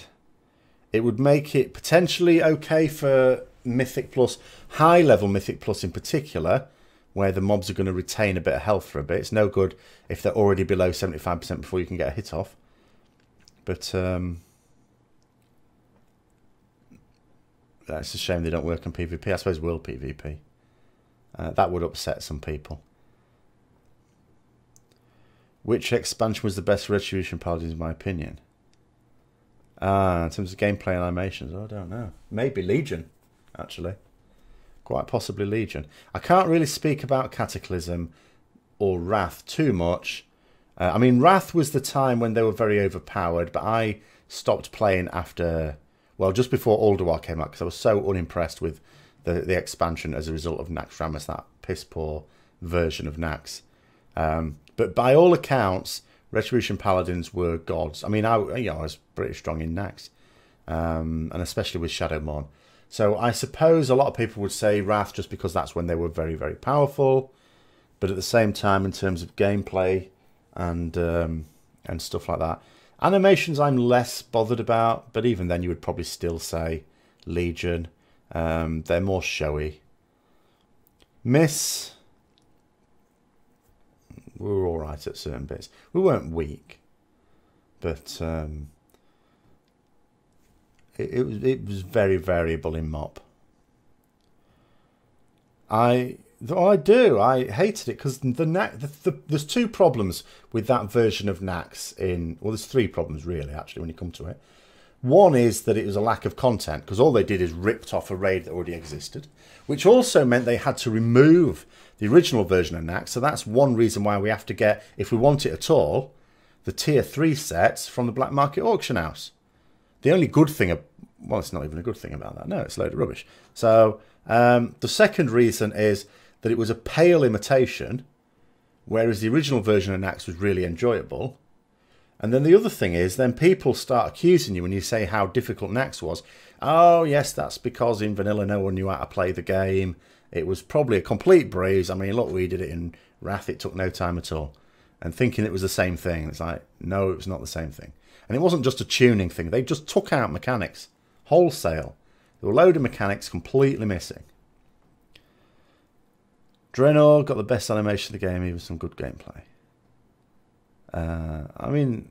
it would make it potentially okay for Mythic Plus, high level Mythic Plus in particular, where the mobs are going to retain a bit of health for a bit. It's no good if they're already below 75% before you can get a hit off. But it's a shame they don't work on PvP. I suppose world PvP. That would upset some people. Which expansion was the best for Retribution Paladins, in my opinion? In terms of gameplay and animations, I don't know. Maybe Legion, actually. Quite possibly Legion. I can't really speak about Cataclysm or Wrath too much. I mean, Wrath was the time when they were very overpowered, but I stopped playing after... Well, just before Ulduar came out, because I was so unimpressed with the expansion as a result of Naxxramas, that piss-poor version of Nax. But by all accounts, Retribution Paladins were gods. I mean, I was pretty strong in Nax, and especially with Shadowmourne. So I suppose a lot of people would say Wrath just because that's when they were very, very powerful. But at the same time, in terms of gameplay and stuff like that, Animations I'm less bothered about, but even then you would probably still say Legion. They're more showy. Miss, we were alright at certain bits. We weren't weak, but it was very variable in mop. I hated it because there's two problems with that version of Nax well, there's three problems really, actually, when you come to it. One is that it was a lack of content, because all they did is ripped off a raid that already existed, which also meant they had to remove the original version of Nax. So that's one reason why we have to get, if we want it at all, the tier 3 sets from the black market auction house. The only good thing, well, it's not even a good thing about that. No, it's a load of rubbish. So the second reason is that it was a pale imitation, whereas the original version of Nax was really enjoyable. And then the other thing is, then people start accusing you when you say how difficult Nax was. Oh, yes, that's because in vanilla no one knew how to play the game. It was probably a complete breeze. I mean, look, we did it in Wrath. It took no time at all. And thinking it was the same thing. It's like, no, it was not the same thing. And it wasn't just a tuning thing. They just took out mechanics. Wholesale. There were a load of mechanics completely missing. Draenor got the best animation of the game, even some good gameplay. I mean,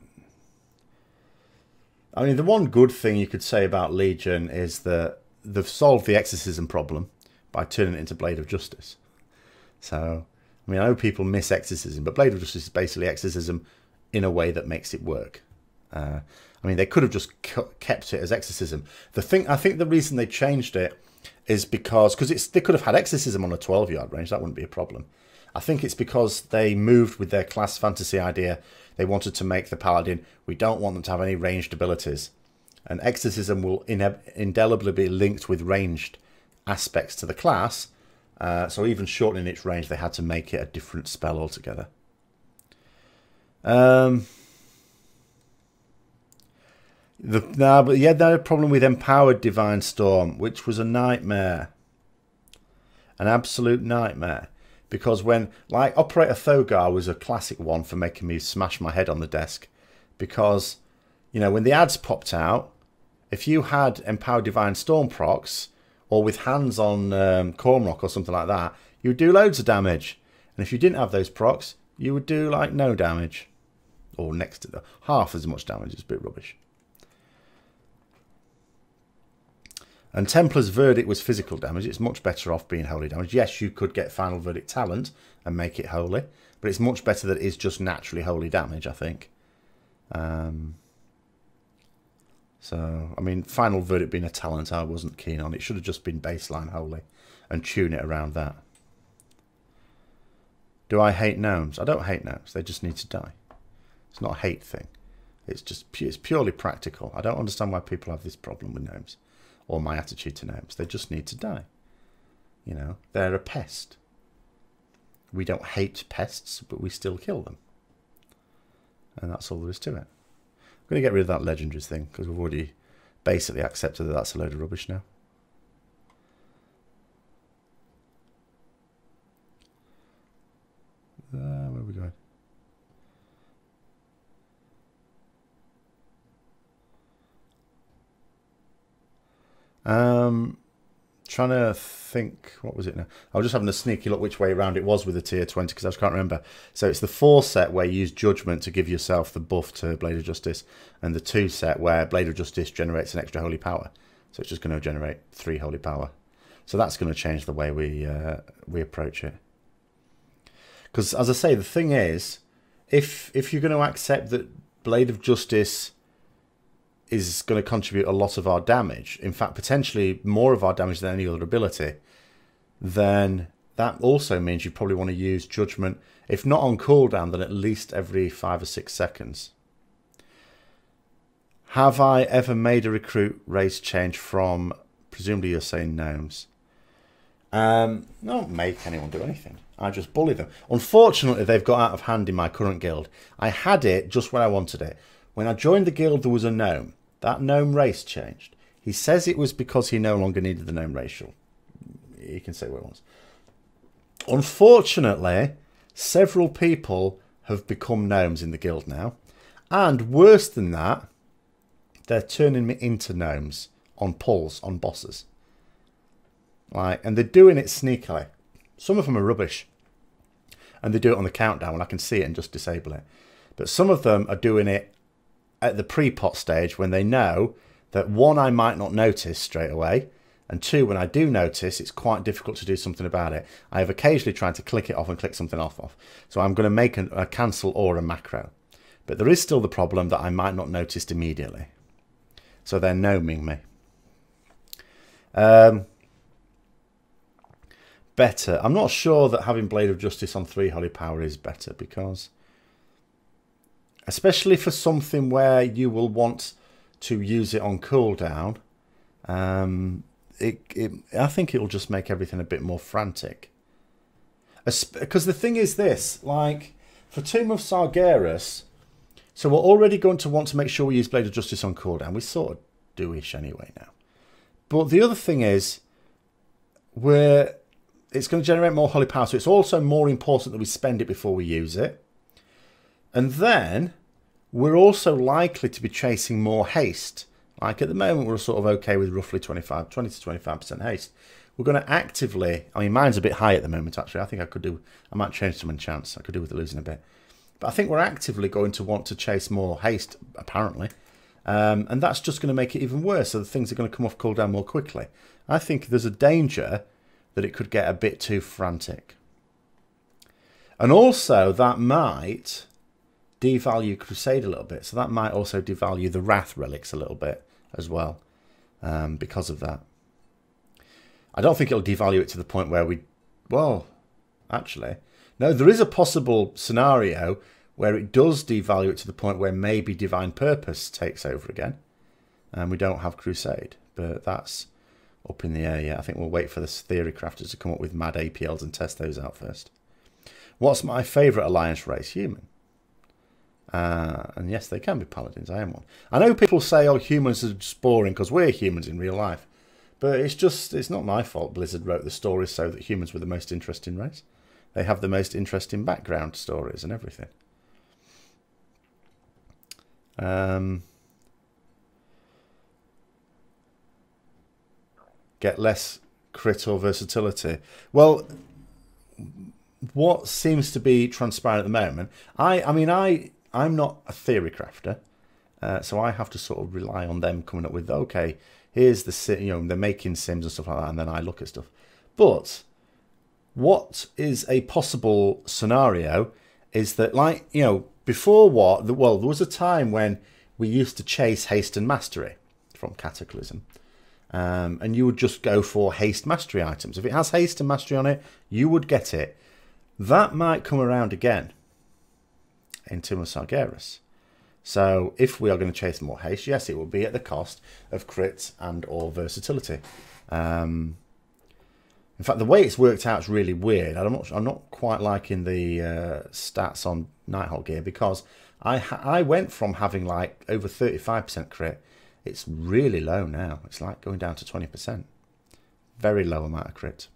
the one good thing you could say about Legion is that they've solved the exorcism problem by turning it into Blade of Justice. So, I mean, I know people miss exorcism, but Blade of Justice is basically exorcism in a way that makes it work. I mean, they could have just kept it as exorcism. I think the reason they changed it is because they could have had exorcism on a 12-yard range. That wouldn't be a problem. I think it's because they moved with their class fantasy idea. They wanted to make the Paladin, we don't want them to have any ranged abilities. And exorcism will indelibly be linked with ranged aspects to the class. So even shortening its range, they had to make it a different spell altogether. But yeah, they had a problem with Empowered Divine Storm, which was a nightmare. An absolute nightmare. Because when, like, Operator Thogar was a classic one for making me smash my head on the desk. Because, you know, when the ads popped out, if you had Empowered Divine Storm procs, or with hands on Cormrock or something like that, you would do loads of damage. And if you didn't have those procs, you would do, like, no damage. Or next to half as much damage. It's a bit rubbish. And Templar's Verdict was physical damage. It's much better off being holy damage. Yes, you could get Final Verdict talent and make it holy, but it's much better that it is just naturally holy damage, I think. So, I mean, Final Verdict being a talent I wasn't keen on. It should have just been baseline holy and tune it around that. Do I hate gnomes? I don't hate gnomes. They just need to die. It's not a hate thing. It's purely practical. I don't understand why people have this problem with gnomes. Or my attitude to gnomes. They just need to die. You know, they're a pest. We don't hate pests, but we still kill them. And that's all there is to it. I'm going to get rid of that legendaries thing, because we've already basically accepted that that's a load of rubbish now. Where are we going? Trying to think, what was it now? I was just having a sneaky look which way around it was with the tier 20 because I just can't remember. So it's the 4 set where you use Judgment to give yourself the buff to Blade of Justice, and the 2 set where Blade of Justice generates an extra holy power. So it's just going to generate 3 holy power. So that's going to change the way we approach it. Because as I say, the thing is, if you're going to accept that Blade of Justice is going to contribute a lot of our damage, in fact potentially more of our damage than any other ability, then that also means you probably want to use Judgment, if not on cooldown, then at least every 5 or 6 seconds. Have I ever made a recruit race change from, presumably you're saying gnomes? I don't make anyone do anything. I just bully them. Unfortunately, they've got out of hand in my current guild. I had it just when I wanted it. When I joined the guild, there was a gnome. That gnome race changed. He says it was because he no longer needed the gnome racial. He can say what he wants. Unfortunately, several people have become gnomes in the guild now. And worse than that, they're turning me into gnomes on pulls, on bosses. Like, and they're doing it sneakily. Some of them are rubbish. And they do it on the countdown when I can see it and just disable it. But some of them are doing it at the pre-pot stage when they know that, one, I might not notice straight away, and two, when I do notice, it's quite difficult to do something about it. I have occasionally tried to click it off and click something off. So I'm going to make a cancel or a macro. But there is still the problem that I might not notice immediately. So they're gnoming me. Better. I'm not sure that having Blade of Justice on 3 Holy Power is better, because especially for something where you will want to use it on cooldown, I think it'll just make everything a bit more frantic. Because the thing is this, like for Tomb of Sargeras, so we're already going to want to make sure we use Blade of Justice on cooldown. We sort of do-ish anyway now. But the other thing is, it's going to generate more holy power, so it's also more important that we spend it before we use it. And then we're also likely to be chasing more haste. Like at the moment, we're sort of okay with roughly 20 to 25% haste. We're going to actively, I mean, mine's a bit high at the moment, actually. I think I might change some enchants. I could do with losing a bit. But I think we're actively going to want to chase more haste, apparently. And that's just going to make it even worse. So the things are going to come off cooldown more quickly. I think there's a danger that it could get a bit too frantic. And also, that might devalue Crusade a little bit. So that might also devalue the Wrath relics a little bit as well, because of that. I don't think it'll devalue it to the point where well, actually, no, there is a possible scenario where it does devalue it to the point where maybe Divine Purpose takes over again, and we don't have Crusade. But that's up in the air yet. I think we'll wait for the theory crafters to come up with mad APLs and test those out first. What's my favourite Alliance race? Human. And yes, they can be Paladins. I am one. I know people say, oh, humans are just boring because we're humans in real life. But it's not my fault Blizzard wrote the stories so that humans were the most interesting race. They have the most interesting background stories and everything. Get less crit or versatility. Well, what seems to be transparent at the moment, I'm not a theory crafter, so I have to sort of rely on them coming up with, okay, here's the, they're making sims and stuff like that, and then I look at stuff. But what is a possible scenario is that, like, before well, there was a time when we used to chase haste and mastery from Cataclysm. And you would just go for haste mastery items. If it has haste and mastery on it, you would get it. That might come around again in Tomb of Sargeras. So if we are going to chase more haste, yes, it will be at the cost of crit and or versatility. In fact, the way it's worked out is really weird. I'm not quite liking the stats on Nighthawk gear, because I went from having like over 35% crit. It's really low now. It's like going down to 20%. Very low amount of crit.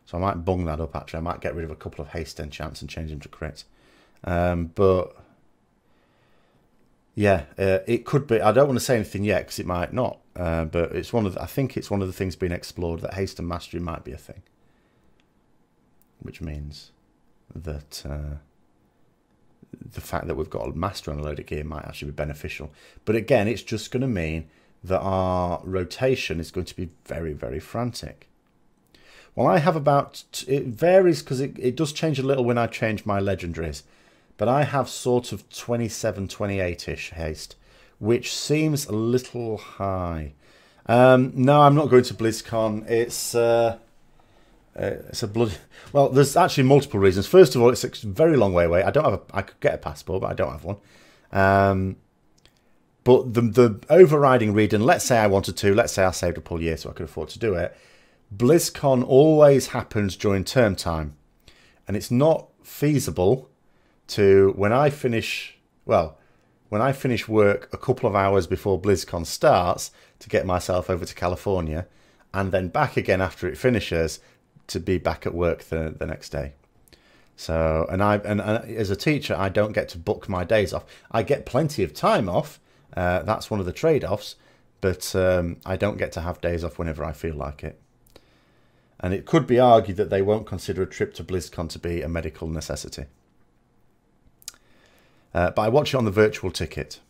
So I might bung that up, actually. I might get rid of a couple of haste enchants and change them to crit. But yeah, it could be. I don't want to say anything yet because it might not. But it's I think it's one of the things being explored, that haste and mastery might be a thing. Which means that the fact that we've got a master on a load of gear might actually be beneficial. But again, it's just going to mean that our rotation is going to be very, very frantic. Well, I have about, it varies because it does change a little when I change my legendaries. But I have sort of 27, 28-ish haste, which seems a little high. No, I'm not going to BlizzCon. It's a bloody... Well, there's actually multiple reasons. First of all, it's a very long way away. I could get a passport, but I don't have one. But the overriding reason, let's say I wanted to, let's say I saved up all year so I could afford to do it. BlizzCon always happens during term time. And it's not feasible to, when I finish work a couple of hours before BlizzCon starts, to get myself over to California and then back again after it finishes to be back at work the next day. So, and as a teacher, I don't get to book my days off. I get plenty of time off. That's one of the trade-offs. But I don't get to have days off whenever I feel like it. And it could be argued that they won't consider a trip to BlizzCon to be a medical necessity. But I watch it on the virtual ticket.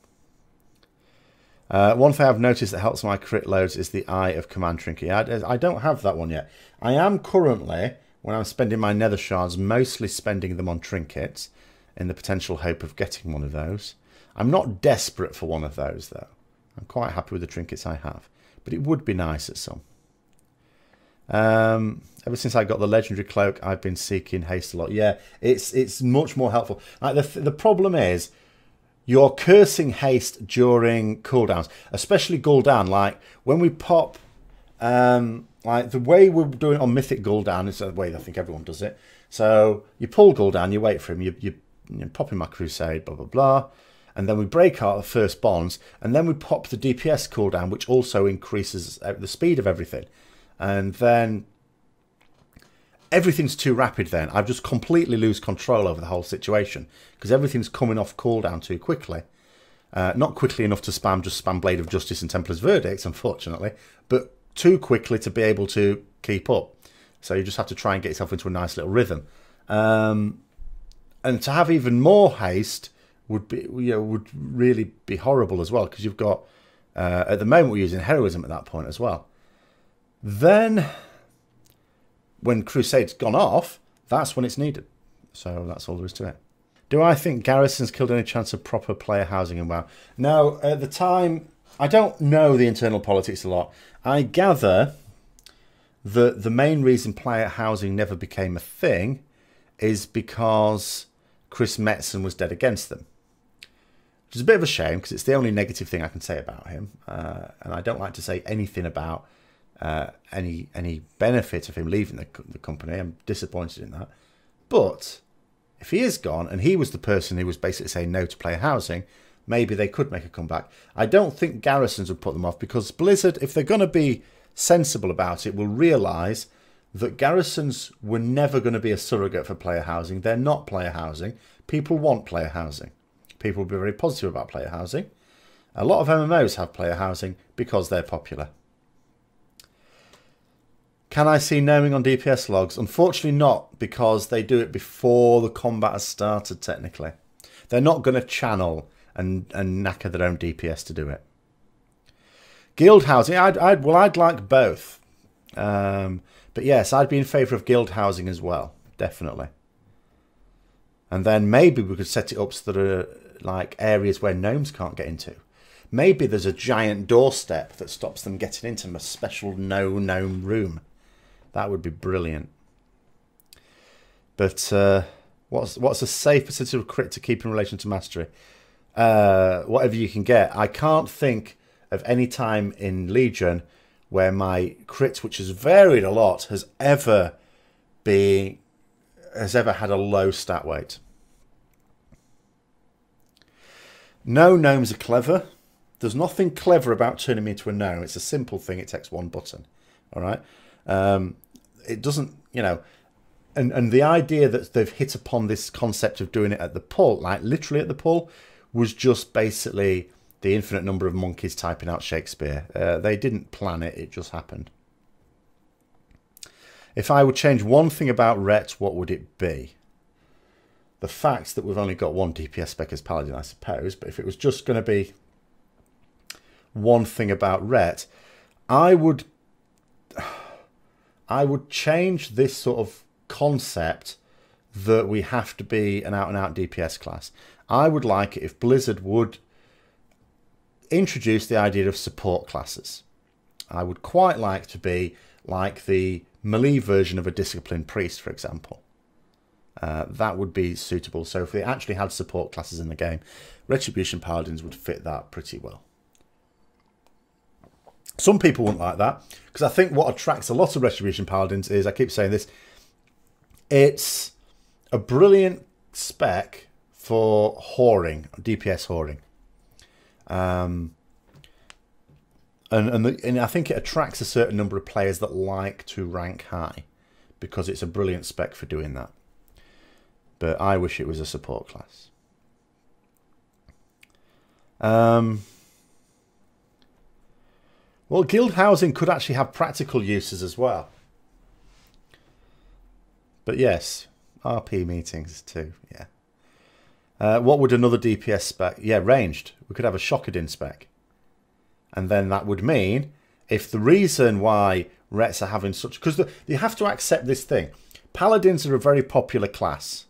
One thing I've noticed that helps my crit loads is the Eye of Command trinket. I don't have that one yet. I am currently, when I'm spending my nether shards, mostly spending them on trinkets in the potential hope of getting one of those. I'm not desperate for one of those, though. I'm quite happy with the trinkets I have. But it would be nice at some. Ever since I got the legendary cloak, I've been seeking haste a lot. Yeah, it's much more helpful. Like the problem is, you're cursing haste during cooldowns, especially Gul'dan. Like when we pop, like the way we're doing it on Mythic Gul'dan is the way I think everyone does it. So you pull Gul'dan, you wait for him, you pop in my crusade, blah blah blah, and then we break out the first bonds, and then we pop the DPS cooldown, which also increases the speed of everything. And then everything's too rapid then. I just completely lose control over the whole situation because everything's coming off cooldown too quickly. Not quickly enough to just spam Blade of Justice and Templar's Verdict, unfortunately, but too quickly to be able to keep up. So you just have to try and get yourself into a nice little rhythm. And to have even more haste would really be horrible as well, because you've got, at the moment we're using heroism at that point as well. Then, when Crusade's gone off, that's when it's needed. So that's all there is to it. Do I think Garrison's killed any chance of proper player housing in WoW? No, at the time, I don't know the internal politics a lot. I gather that the main reason player housing never became a thing is because Chris Metzen was dead against them. Which is a bit of a shame, because it's the only negative thing I can say about him. And I don't like to say anything about any benefit of him leaving the company. I'm disappointed in that. But if he is gone, and he was the person who was basically saying no to player housing, maybe they could make a comeback. I don't think Garrisons would put them off, because Blizzard, if they're going to be sensible about it, will realise that Garrisons were never going to be a surrogate for player housing. They're not player housing. People want player housing. People will be very positive about player housing. A lot of MMOs have player housing because they're popular. Can I see gnoming on DPS logs? Unfortunately not, because they do it before the combat has started, technically. They're not going to channel and knacker their own DPS to do it. Guild housing, I'd like both. But yes, I'd be in favour of guild housing as well, definitely. And then maybe we could set it up so there are like areas where gnomes can't get into. Maybe there's a giant doorstep that stops them getting into a special no gnome room. That would be brilliant. But what's a safe percentage of crit to keep in relation to mastery? Whatever you can get. I can't think of any time in Legion where my crit, which has varied a lot, has ever had a low stat weight. No gnomes are clever. There's nothing clever about turning me into a gnome. It's a simple thing. It takes one button. All right. It doesn't, you know, and the idea that they've hit upon this concept of doing it at the pull, like literally at the pull, was just basically the infinite number of monkeys typing out Shakespeare. They didn't plan it. It just happened. If I would change one thing about Ret, what would it be? The fact that we've only got one DPS spec as Paladin, I suppose. But if it was just going to be one thing about Ret, I would change this sort of concept that we have to be an out-and-out DPS class. I would like it if Blizzard would introduce the idea of support classes. I would quite like to be like the melee version of a disciplined priest, for example. That would be suitable. So if they actually had support classes in the game, Retribution Paladins would fit that pretty well. Some people wouldn't like that, because I think what attracts a lot of Retribution Paladins is, I keep saying this, it's a brilliant spec for whoring, DPS whoring. And I think it attracts a certain number of players that like to rank high, because it's a brilliant spec for doing that. But I wish it was a support class. Well, guild housing could actually have practical uses as well. But yes, RP meetings too, yeah. What would another DPS spec? Yeah, ranged. We could have a Shockadin spec. And then that would mean, if the reason why Rets are having such... Because you have to accept this thing. Paladins are a very popular class.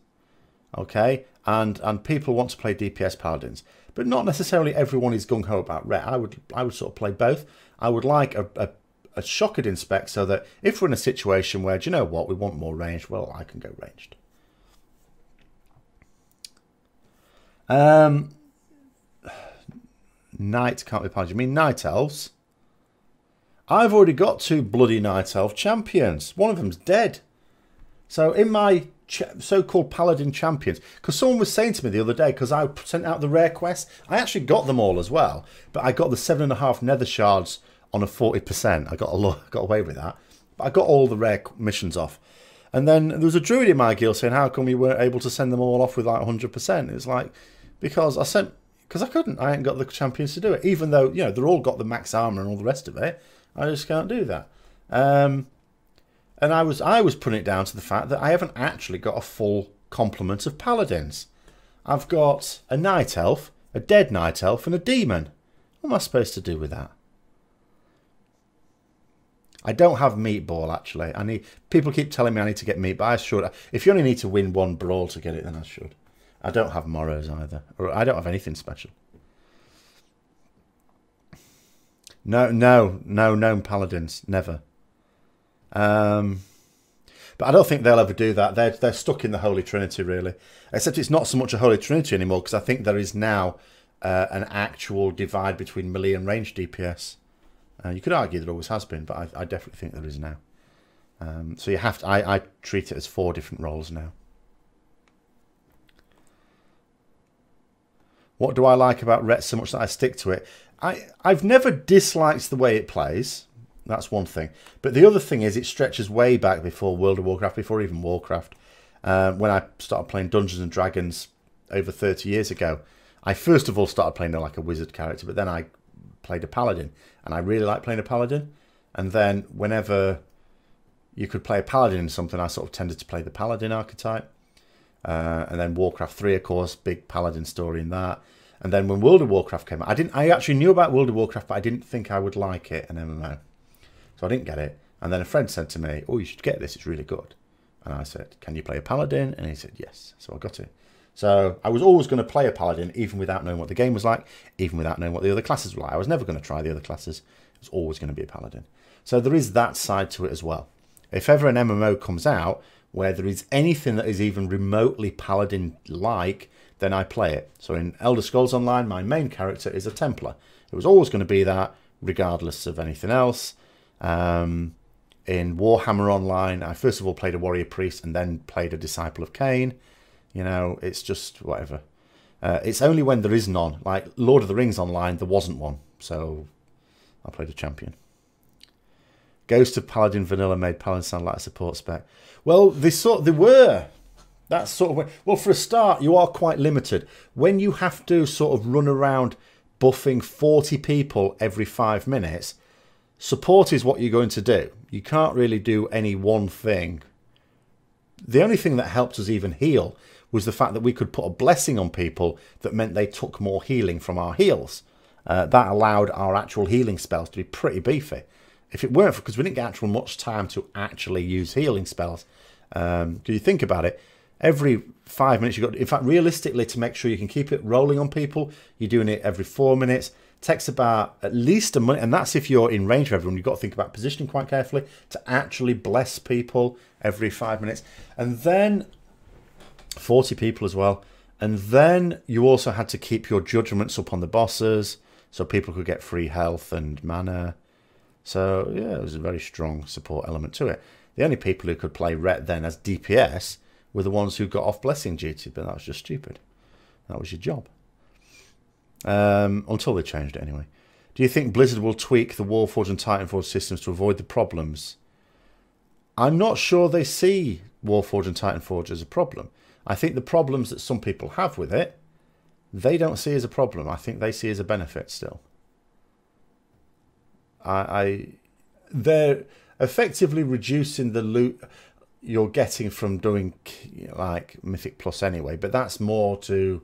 Okay? And people want to play DPS Paladins. But not necessarily everyone is gung-ho about Ret. I would sort of play both. I would like a Shockadin spec so that if we're in a situation where, do you know what, we want more ranged, well, I can go ranged. Knight can't be Paladin. You mean Night Elves? I've already got 2 bloody Night Elf champions. One of them's dead. So in my so-called Paladin champions, because someone was saying to me the other day, because I sent out the rare quests, I actually got them all as well, but I got the 7.5 nether shards on a 40%. I got away with that. But I got all the rare missions off. And then there was a druid in my guild saying, how come you weren't able to send them all off with like 100%? It's like, because I couldn't. I ain't got the champions to do it. Even though, you know, they're all got the max armor and all the rest of it. I just can't do that. And I was putting it down to the fact that I haven't actually got a full complement of paladins. I've got a night elf, a dead night elf, and a demon. What am I supposed to do with that? I don't have meatball, actually. People keep telling me I need to get meat, but I should. If you only need to win 1 brawl to get it, then I should. I don't have morrows either. Or I don't have anything special. No paladins. Never. But I don't think they'll ever do that. They're stuck in the Holy Trinity, really. Except it's not so much a Holy Trinity anymore, because I think there is now an actual divide between melee and range DPS. You could argue there always has been, but I definitely think there is now. So you have to. I treat it as 4 different roles now. What do I like about Ret so much that I stick to it? I've never disliked the way it plays. That's one thing. But the other thing is it stretches way back before World of Warcraft, before even Warcraft. When I started playing Dungeons and Dragons over 30 years ago, I first of all started playing like a wizard character, but then I played a paladin. And I really like playing a paladin. And then whenever you could play a paladin in something, I sort of tended to play the paladin archetype. And then Warcraft 3, of course, big paladin story in that. And then when World of Warcraft came out, I actually knew about World of Warcraft, but I didn't think I would like it, an MMO. So I didn't get it. And then a friend said to me, oh, you should get this, it's really good. And I said, can you play a paladin? And he said, yes. So I got it. So I was always going to play a paladin, even without knowing what the game was like, even without knowing what the other classes were like. I was never going to try the other classes. It was always going to be a paladin. So there is that side to it as well. If ever an MMO comes out where there is anything that is even remotely paladin-like, then I play it. So in Elder Scrolls Online, my main character is a Templar. It was always going to be that, regardless of anything else. In Warhammer Online, I first of all played a Warrior Priest and then played a Disciple of Cain. You know, it's just whatever. It's only when there is none. Like Lord of the Rings Online, there wasn't one. So I played a champion. Ghost of Paladin Vanilla made Paladin sound like a support spec. Well, they were. That's sort of... Well, for a start, you are quite limited. When you have to sort of run around buffing 40 people every 5 minutes, support is what you're going to do. You can't really do any one thing. The only thing that helped us even heal was the fact that we could put a blessing on people that meant they took more healing from our heals. That allowed our actual healing spells to be pretty beefy. If it weren't for, because we didn't get actual much time to actually use healing spells. Do you think about it? Every 5 minutes, in fact, realistically, to make sure you can keep it rolling on people, you're doing it every 4 minutes. Takes about at least a minute, and that's if you're in range of everyone. You've got to think about positioning quite carefully to actually bless people every 5 minutes. And then 40 people as well. And then you also had to keep your judgments up on the bosses so people could get free health and mana. So, yeah, it was a very strong support element to it. The only people who could play Ret then as DPS were the ones who got off blessing duty, but that was just stupid. That was your job. Until they changed it anyway. Do you think Blizzard will tweak the Warforged and Titanforge systems to avoid the problems? I'm not sure they see Warforged and Titanforge as a problem. I think the problems that some people have with it, they don't see as a problem. I think they see as a benefit still. They're effectively reducing the loot you're getting from doing like Mythic Plus anyway, but that's more to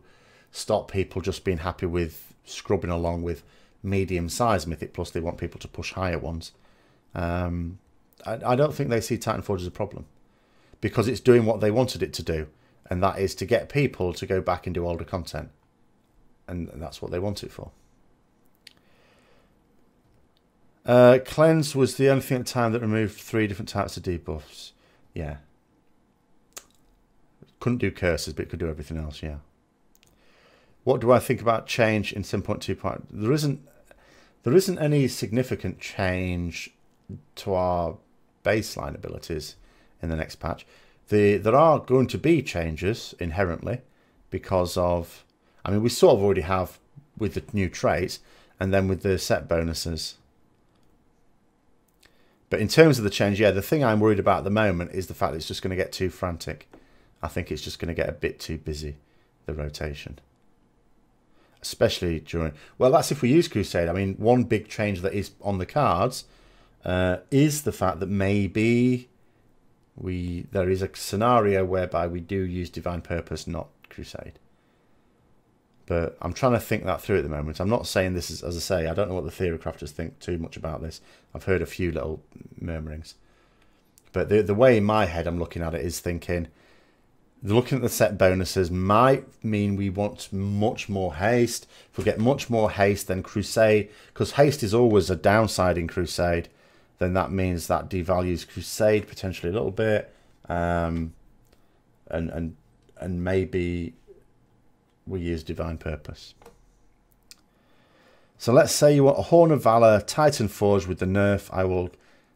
stop people just being happy with scrubbing along with medium-sized Mythic Plus. They want people to push higher ones. I don't think they see Titanforge as a problem because it's doing what they wanted it to do, and that is to get people to go back and do older content, and that's what they want it for. Cleanse was the only thing at the time that removed 3 different types of debuffs. Yeah. Couldn't do curses, but it could do everything else, yeah. What do I think about change in 7.2? There isn't any significant change to our baseline abilities in the next patch. There are going to be changes inherently because of, I mean, we sort of already have with the new traits and then with the set bonuses. But in terms of the change, yeah, the thing I'm worried about at the moment is the fact that it's just going to get too frantic. I think it's just going to get a bit too busy, the rotation. Especially during... Well, that's if we use Crusade. I mean, one big change that is on the cards is the fact that maybe there is a scenario whereby we do use Divine Purpose, not Crusade. But I'm trying to think that through at the moment. I'm not saying this is, as I say, I don't know what the theory crafters think too much about this. I've heard a few little murmurings. But the way in my head I'm looking at it is thinking, looking at the set bonuses might mean we want much more haste. If we get much more haste than Crusade, because haste is always a downside in Crusade, then that means that devalues Crusade potentially a little bit. And maybe we use Divine Purpose. So let's say you want a Horn of Valor, Titan Forge with the nerf. I will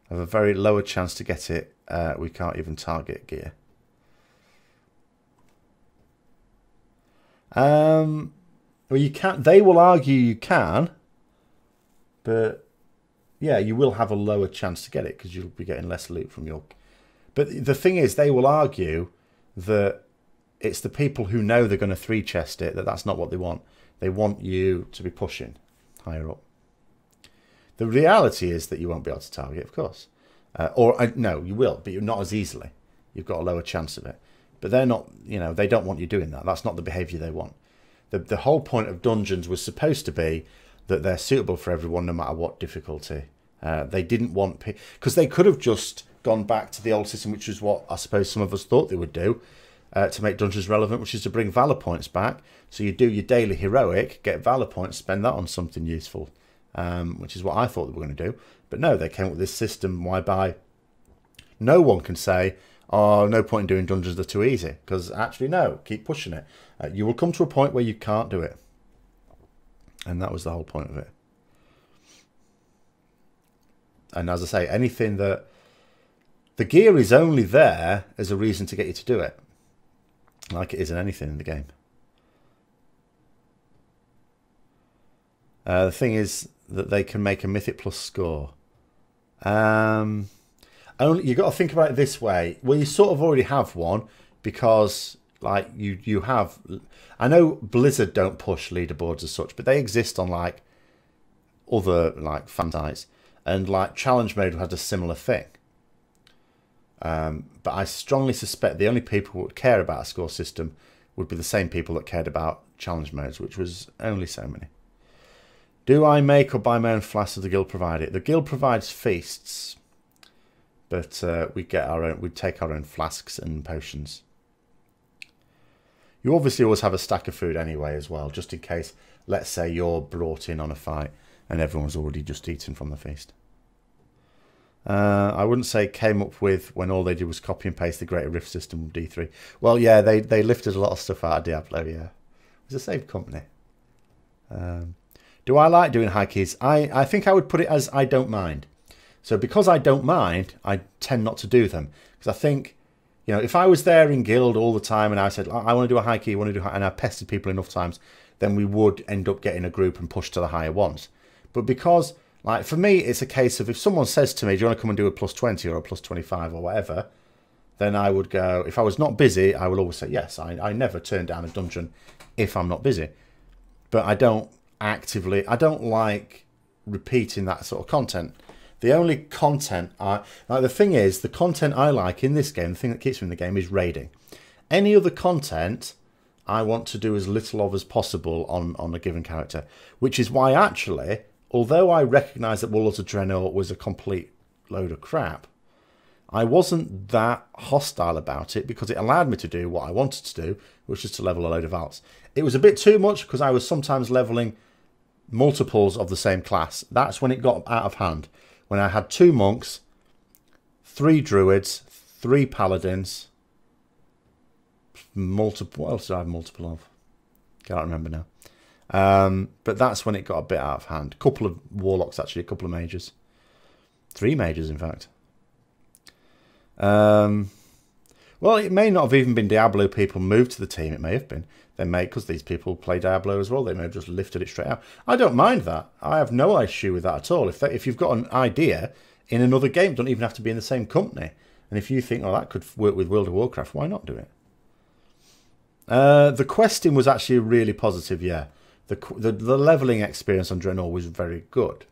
have a very lower chance to get it. We can't even target gear. Well, you can't. They will argue you can, but yeah, you will have a lower chance to get it because you'll be getting less loot from your. But the thing is, they will argue that it's the people who know they're going to 3-chest it, that's not what they want. They want you to be pushing higher up. The reality is that you won't be able to target, of course. No, you will, but you're not as easily. You've got a lower chance of it. But they're not, they don't want you doing that. That's not the behaviour they want. The whole point of dungeons was supposed to be that they're suitable for everyone no matter what difficulty. They didn't want... Because they could have just gone back to the old system, which is what I suppose some of us thought they would do, to make dungeons relevant, which is to bring Valor points back. So you do your daily heroic, get Valor points, spend that on something useful, which is what I thought they were going to do. But no, they came up with this system whereby no one can say, oh, no point in doing dungeons, they're too easy. Because actually, no, keep pushing it. You will come to a point where you can't do it. And that was the whole point of it. And as I say, anything that... The gear is only there as a reason to get you to do it. Like it isn't anything in the game. The thing is that they can make a Mythic Plus score. Only you got to think about it this way. Well, you sort of already have one because, like, you have. I know Blizzard don't push leaderboards as such, but they exist on like other like fan sites, and like Challenge Mode had a similar thing. But I strongly suspect the only people who would care about a score system would be the same people that cared about challenge modes, which was only so many. Do I make or buy my own flasks if the guild provide it? The guild provides feasts, but we get our own. We take our own flasks and potions. You obviously always have a stack of food anyway as well, just in case. Let's say you're brought in on a fight and everyone's already just eaten from the feast. I wouldn't say came up with when all they did was copy and paste the Greater Rift system from D3. Well, yeah, they lifted a lot of stuff out of Diablo, yeah. It was the same company. Do I like doing high keys? I think I would put it as I don't mind. So because I don't mind, I tend not to do them. Because I think, you know, if I was there in guild all the time and I said, I want to do a high key, I want to do high, and I pestered people enough times, then we would end up getting a group and push to the higher ones. But because... like, for me, it's a case of if someone says to me, do you want to come and do a +20 or a +25 or whatever, then I would go, if I was not busy, I will always say yes. I never turn down a dungeon if I'm not busy. But I don't like repeating that sort of content. The only content the thing is, the content I like in this game, the thing that keeps me in the game is raiding. Any other content, I want to do as little of as possible on a given character. Which is why, actually, although I recognise that Warlords of Draenor was a complete load of crap, I wasn't that hostile about it because it allowed me to do what I wanted to do, which is to level a load of alts. It was a bit too much because I was sometimes leveling multiples of the same class. That's when it got out of hand. When I had 2 monks, 3 druids, 3 paladins, multiple. What else did I have multiple of? Can't remember now. But that's when it got a bit out of hand. A couple of warlocks, actually, a couple of mages. 3 mages, in fact. Well, it may not have even been Diablo people moved to the team. It may have been. They may, because these people play Diablo as well, they may have just lifted it straight out. I don't mind that. I have no issue with that at all. If you've got an idea in another game, don't even have to be in the same company. And if you think, oh, that could work with World of Warcraft, why not do it? The questing was actually really positive, yeah. The leveling experience on Draenor was very good.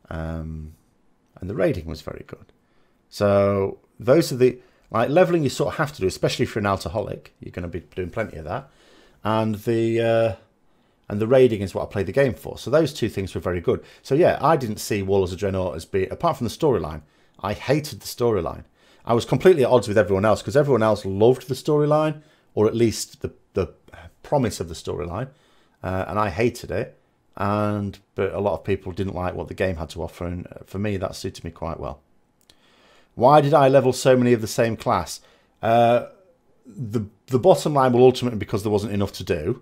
And the raiding was very good. So those are the... Like, leveling you sort of have to do, especially if you're an alcoholic. You're going to be doing plenty of that. And the raiding is what I played the game for. So those 2 things were very good. So yeah, I didn't see Warlords of Draenor as being... Apart from the storyline, I hated the storyline. I was completely at odds with everyone else because everyone else loved the storyline, or at least the promise of the storyline. And I hated it. But a lot of people didn't like what the game had to offer. And for me, that suited me quite well. Why did I level so many of the same class? The bottom line will ultimately be because there wasn't enough to do.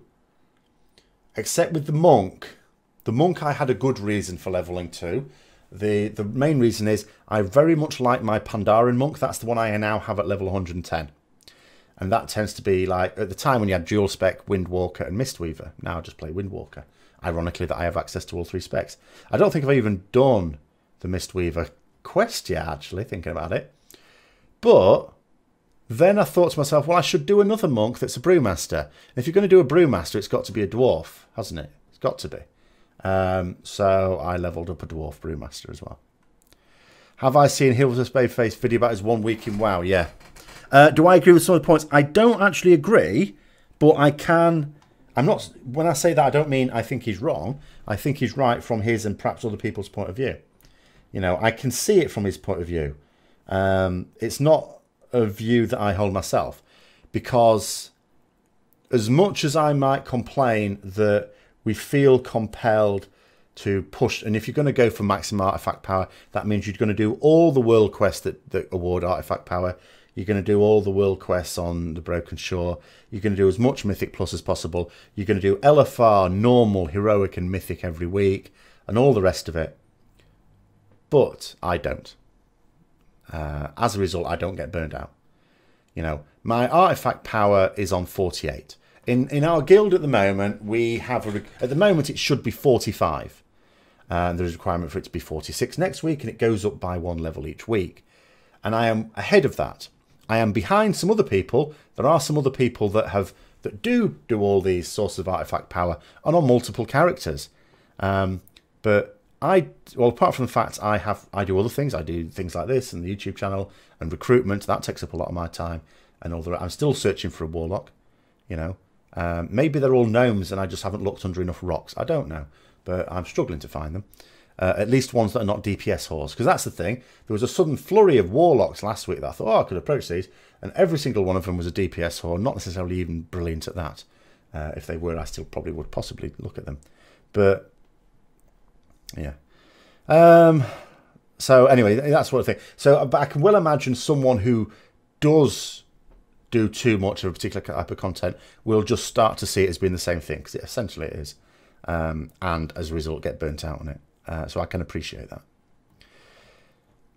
Except with the monk. The monk I had a good reason for leveling to. The main reason is I very much like my Pandaren monk. That's the one I now have at level 110. And that tends to be like, at the time when you had dual spec, Windwalker and Mistweaver. Now I just play Windwalker. Ironically that I have access to all 3 specs. I don't think I've even done the Mistweaver quest yet, actually, thinking about it. But then I thought to myself, well, I should do another monk that's a brewmaster. And if you're going to do a brewmaster, it's got to be a dwarf, hasn't it? It's got to be. So I leveled up a dwarf brewmaster as well. Have I seen Hilva's Babyface video about his 1 week in WoW? Yeah. Do I agree with some of the points? I don't actually agree, but I can... I'm not... When I say that, I don't mean I think he's wrong. I think he's right from his and perhaps other people's point of view. You know, I can see it from his point of view. It's not a view that I hold myself. Because as much as I might complain that we feel compelled to push... And if you're going to go for maximum artifact power, that means you're going to do all the world quests that award artifact power. You're going to do all the world quests on the Broken Shore. You're going to do as much Mythic Plus as possible. You're going to do LFR, normal, heroic and mythic every week. And all the rest of it. But I don't. As a result, I don't get burned out. You know, my artifact power is on 48. In our guild at the moment, we have... At the moment, it should be 45. There's a requirement for it to be 46 next week, and it goes up by 1 level each week. And I am ahead of that. I am behind some other people. There are some other people that do all these sources of artifact power and on multiple characters. But... well, apart from the fact I do other things. I do things like this and the YouTube channel and recruitment. That takes up a lot of my time. And all that. I'm still searching for a warlock, you know. Maybe they're all gnomes and I just haven't looked under enough rocks. I don't know. But I'm struggling to find them. At least ones that are not DPS whores. Because that's the thing. There was a sudden flurry of warlocks last week that I thought, oh, I could approach these. And every single one of them was a DPS whore. Not necessarily even brilliant at that. If they were, I still probably would possibly look at them. But... yeah. So anyway, that's what I think. So but I can well imagine someone who does do too much of a particular type of content will just start to see it as being the same thing, because essentially it is. And as a result, get burnt out on it. So I can appreciate that.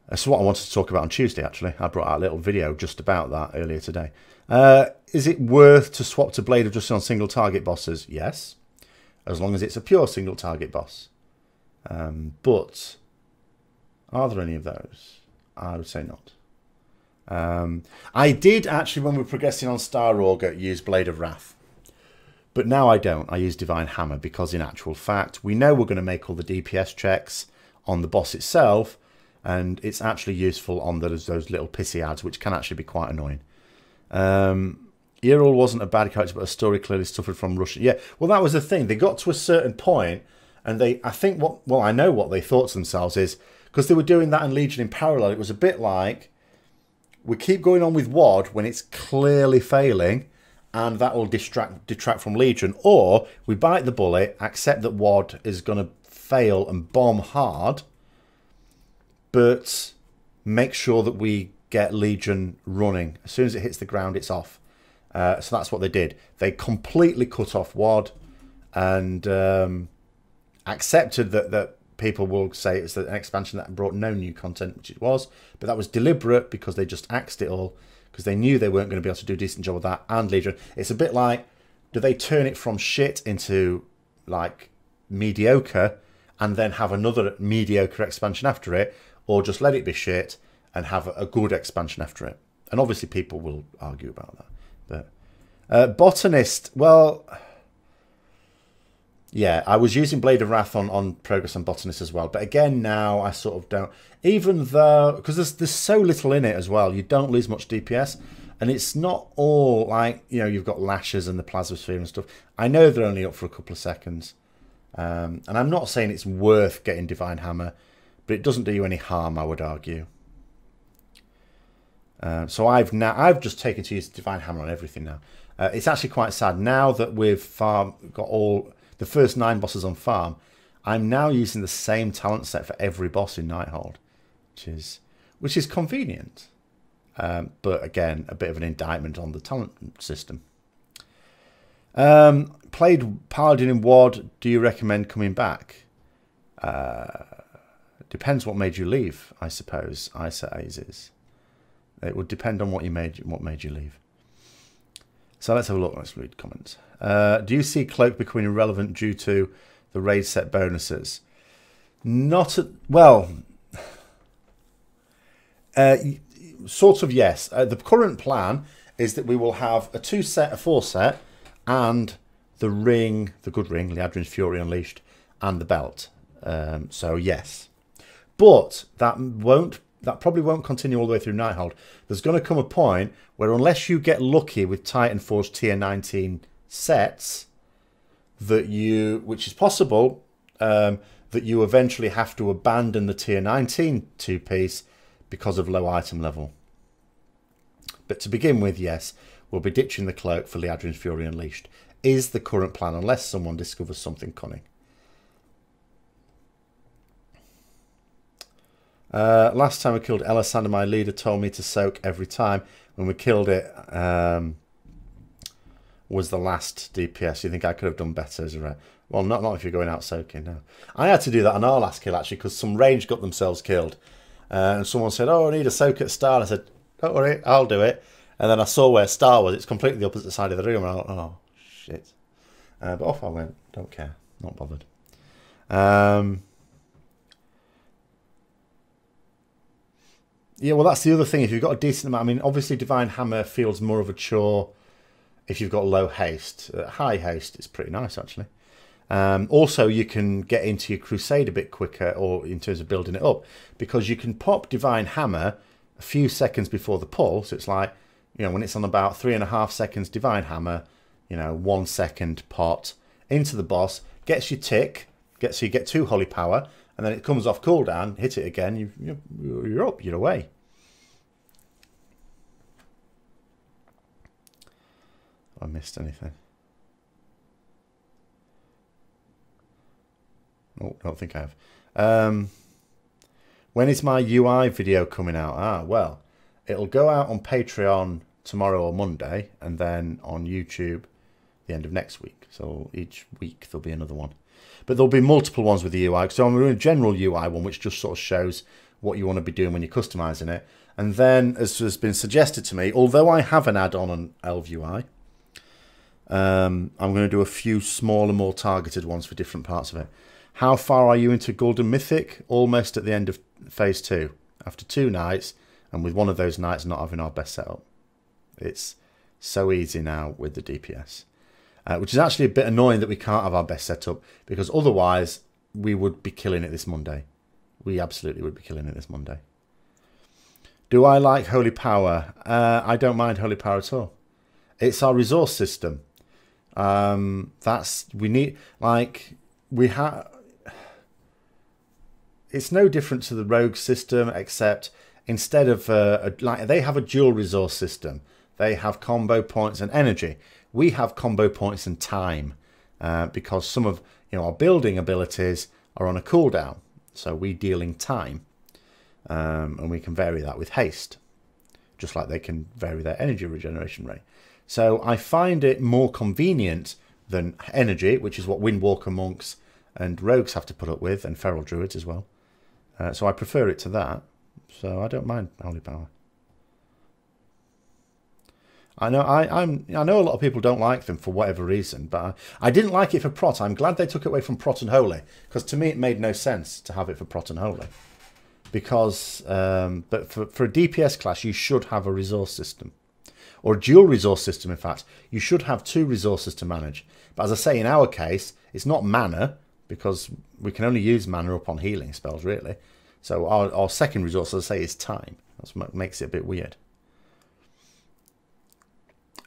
That's what I wanted to talk about on Tuesday, actually. I brought out a little video just about that earlier today. Is it worth to swap to Blade of Justice on single target bosses? Yes. As long as it's a pure single target boss. But are there any of those? I would say not. I did actually, when we were progressing on Star Augur, use Blade of Wrath. But now I don't. I use Divine Hammer because in actual fact, we know we're going to make all the DPS checks on the boss itself. And it's actually useful on those little pissy ads, which can actually be quite annoying. Earl wasn't a bad character, but a story clearly suffered from Russian. Yeah, well, that was the thing. They got to a certain point, and I know what they thought to themselves is, because they were doing that in Legion in parallel, it was a bit like, we keep going on with WoD when it's clearly failing, and that will detract from Legion, or we bite the bullet, accept that WoD is going to fail and bomb hard, but make sure that we get Legion running. As soon as it hits the ground, it's off. So that's what they did. They completely cut off WoD and accepted that people will say it's an expansion that brought no new content, which it was, but that was deliberate because they just axed it all because they knew they weren't going to be able to do a decent job of that and Legion. It's a bit like, do they turn it from shit into like mediocre and then have another mediocre expansion after it, or just let it be shit and have a good expansion after it? And obviously people will argue about that. But Botanist, well, yeah, I was using Blade of Wrath on Progress and Botanist as well. But again, now I sort of don't, even though, because there's so little in it as well, you don't lose much DPS. And it's not all like, you know, you've got lashes and the plasma sphere and stuff. I know they're only up for a couple of seconds. And I'm not saying it's worth getting Divine Hammer, but it doesn't do you any harm, I would argue. So I've just taken to use Divine Hammer on everything now. It's actually quite sad now that we've got all the first 9 bosses on farm. I'm now using the same talent set for every boss in Nighthold, which is convenient. But again, a bit of an indictment on the talent system. Played Paladin in WoD. Do you recommend coming back? Depends what made you leave, I suppose. Is. It would depend on what made you leave. So let's have a look. Let's read comments. Do you see Cloak becoming irrelevant due to the raid set bonuses? Well, sort of yes. The current plan is that we will have a 2-set, a 4-set, and the ring, the good ring, Liadrin's Fury Unleashed, and the belt. So yes, but that probably won't continue all the way through Nighthold. There's going to come a point where unless you get lucky with Titanforge tier 19 sets, which is possible, that you eventually have to abandon the tier 19 two-piece because of low item level. But to begin with, yes, we'll be ditching the cloak for Liadrin's Fury Unleashed, is the current plan, unless someone discovers something cunning. Last time we killed Elisandra, my leader told me to soak every time. When we killed it, was the last DPS. You think I could have done better as a Ret? Well, not if you're going out soaking, no. I had to do that on our last kill, actually, because some range got themselves killed. And someone said, oh, I need a soak at Star. I said, don't worry, I'll do it. And then I saw where Star was. It's completely the opposite side of the room. And I thought, oh, shit. But off I went. Don't care. Not bothered. Yeah, well, that's the other thing. If you've got a decent amount, I mean, obviously Divine Hammer feels more of a chore if you've got low haste. High haste is pretty nice, actually. Also, you can get into your Crusade a bit quicker, or in terms of building it up, because you can pop Divine Hammer a few seconds before the pull. So it's like, you know, when it's on about 3.5 seconds Divine Hammer, you know, 1 second pot into the boss, gets you tick, so you get 2 holy power, and then it comes off cooldown, hit it again, you're up, you're away. Have I missed anything? Oh, don't think I have. When is my UI video coming out? Ah, well, it'll go out on Patreon tomorrow or Monday, and then on YouTube the end of next week. So each week there'll be another one. But there'll be multiple ones with the UI. So I'm doing a general UI one, which just sort of shows what you want to be doing when you're customizing it. And then, as has been suggested to me, although I have an add-on on Elv UI, I'm going to do a few smaller, more targeted ones for different parts of it. How far are you into Golden Mythic? Almost at the end of Phase 2. After 2 nights, And with one of those nights not having our best setup, it's so easy now with the DPS. Which is actually a bit annoying that we can't have our best setup, because otherwise we would be killing it this Monday. We absolutely would be killing it this Monday. Do I like Holy Power? I don't mind Holy Power at all. It's our resource system. We need, like, we have... It's no different to the rogue system, except instead of, like, they have a dual resource system. They have combo points and energy. We have combo points and time, because some of our building abilities are on a cooldown. So we dealing time, and we can vary that with haste, just like they can vary their energy regeneration rate. So I find it more convenient than energy, which is what Windwalker monks and rogues have to put up with, and feral druids as well. So I prefer it to that. So I don't mind Holy Power. I know I know a lot of people don't like them for whatever reason, but I didn't like it for Prot. I'm glad they took it away from Prot and Holy, because to me it made no sense to have it for Prot and Holy. Because, but for a DPS class, you should have a resource system. Or a dual resource system, in fact. You should have 2 resources to manage. But as I say, in our case, it's not mana, because we can only use mana upon healing spells, really. So our second resource, as I say, is time. That's what makes it a bit weird.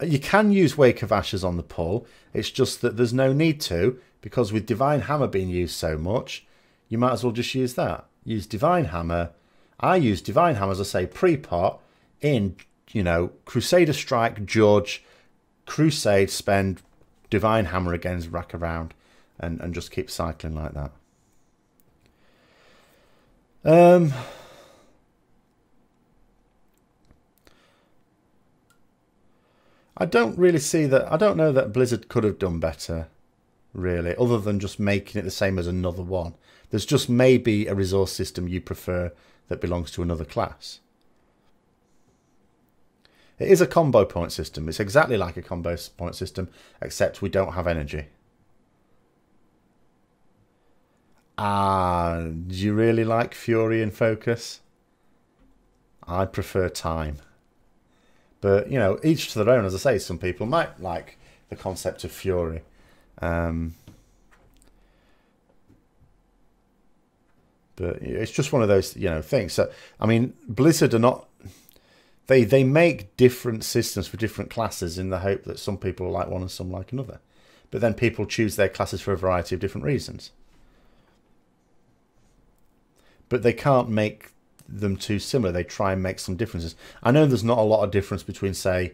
You can use Wake of Ashes on the pull. It's just that there's no need to, because with Divine Hammer being used so much, you might as well just use that. Use Divine Hammer. I use Divine Hammer, as I say, pre-pot in, Crusader Strike, Judge, Crusade, spend Divine Hammer against rack around, and just keep cycling like that. I don't really see that. I don't know that Blizzard could have done better, really, other than just making it the same as another one. There's just maybe a resource system you prefer that belongs to another class. It is a combo point system. It's exactly like a combo point system, except we don't have energy. Do you really like Fury and Focus? I prefer Time. But, each to their own. As I say, some people might like the concept of Fury. But it's just one of those, things. So, I mean, Blizzard are not... They make different systems for different classes in the hope that some people like one and some like another. But then people choose their classes for a variety of different reasons. But they can't make them too similar. They try and make some differences. I know there's not a lot of difference between, say,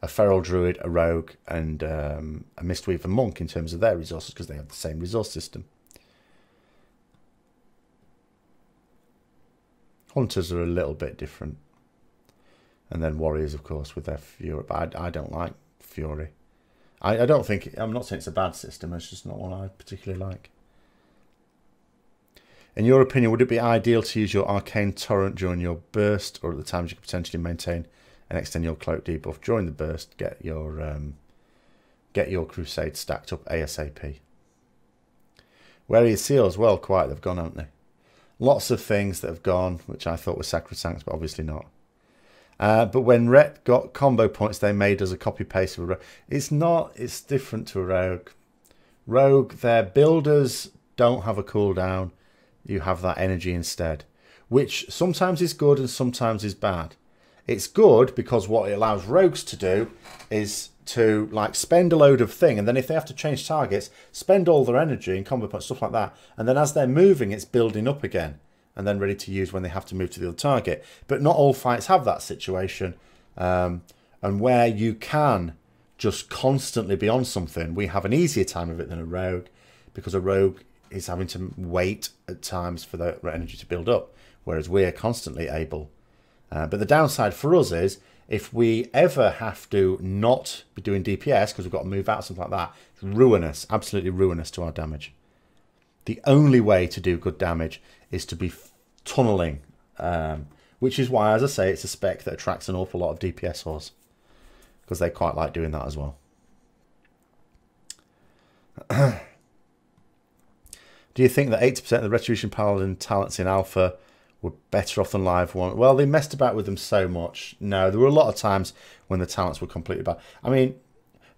a feral druid, a rogue, and a mistweaver monk in terms of their resources, because they have the same resource system. Hunters are a little bit different. And then warriors, of course, with their fury. But I don't like fury. I don't think... I'm not saying it's a bad system. It's just not one I particularly like. In your opinion, would it be ideal to use your Arcane Torrent during your burst, or at the times you could potentially maintain and extend your cloak debuff during the burst? Get your Crusade stacked up ASAP. Where are your seals? Well, quite. They've gone, haven't they? Lots of things that have gone, which I thought were sacrosanct, but obviously not. But when Ret got combo points, they made as a copy-paste of a rogue. It's not. It's different to a rogue. Rogue, their builders don't have a cooldown. You have that energy instead, which sometimes is good and sometimes is bad. It's good because what it allows rogues to do is to spend a load of thing, and then if they have to change targets, spend all their energy and combo points, stuff like that, and then as they're moving, it's building up again, and then ready to use when they have to move to the other target. But not all fights have that situation, and where you can just constantly be on something, we have an easier time of it than a rogue, because a rogue is having to wait at times for the energy to build up, whereas we're constantly able. But the downside for us is, if we ever have to not be doing DPS because we've got to move out, something like that, it's ruinous, absolutely ruinous to our damage. The only way to do good damage is to be tunneling, which is why, as I say, it's a spec that attracts an awful lot of DPS whores, because they quite like doing that as well. Do you think that 80% of the Retribution Paladin talents in Alpha were better off than live one. Well, they messed about with them so much. No, there were a lot of times when the talents were completely bad. I mean,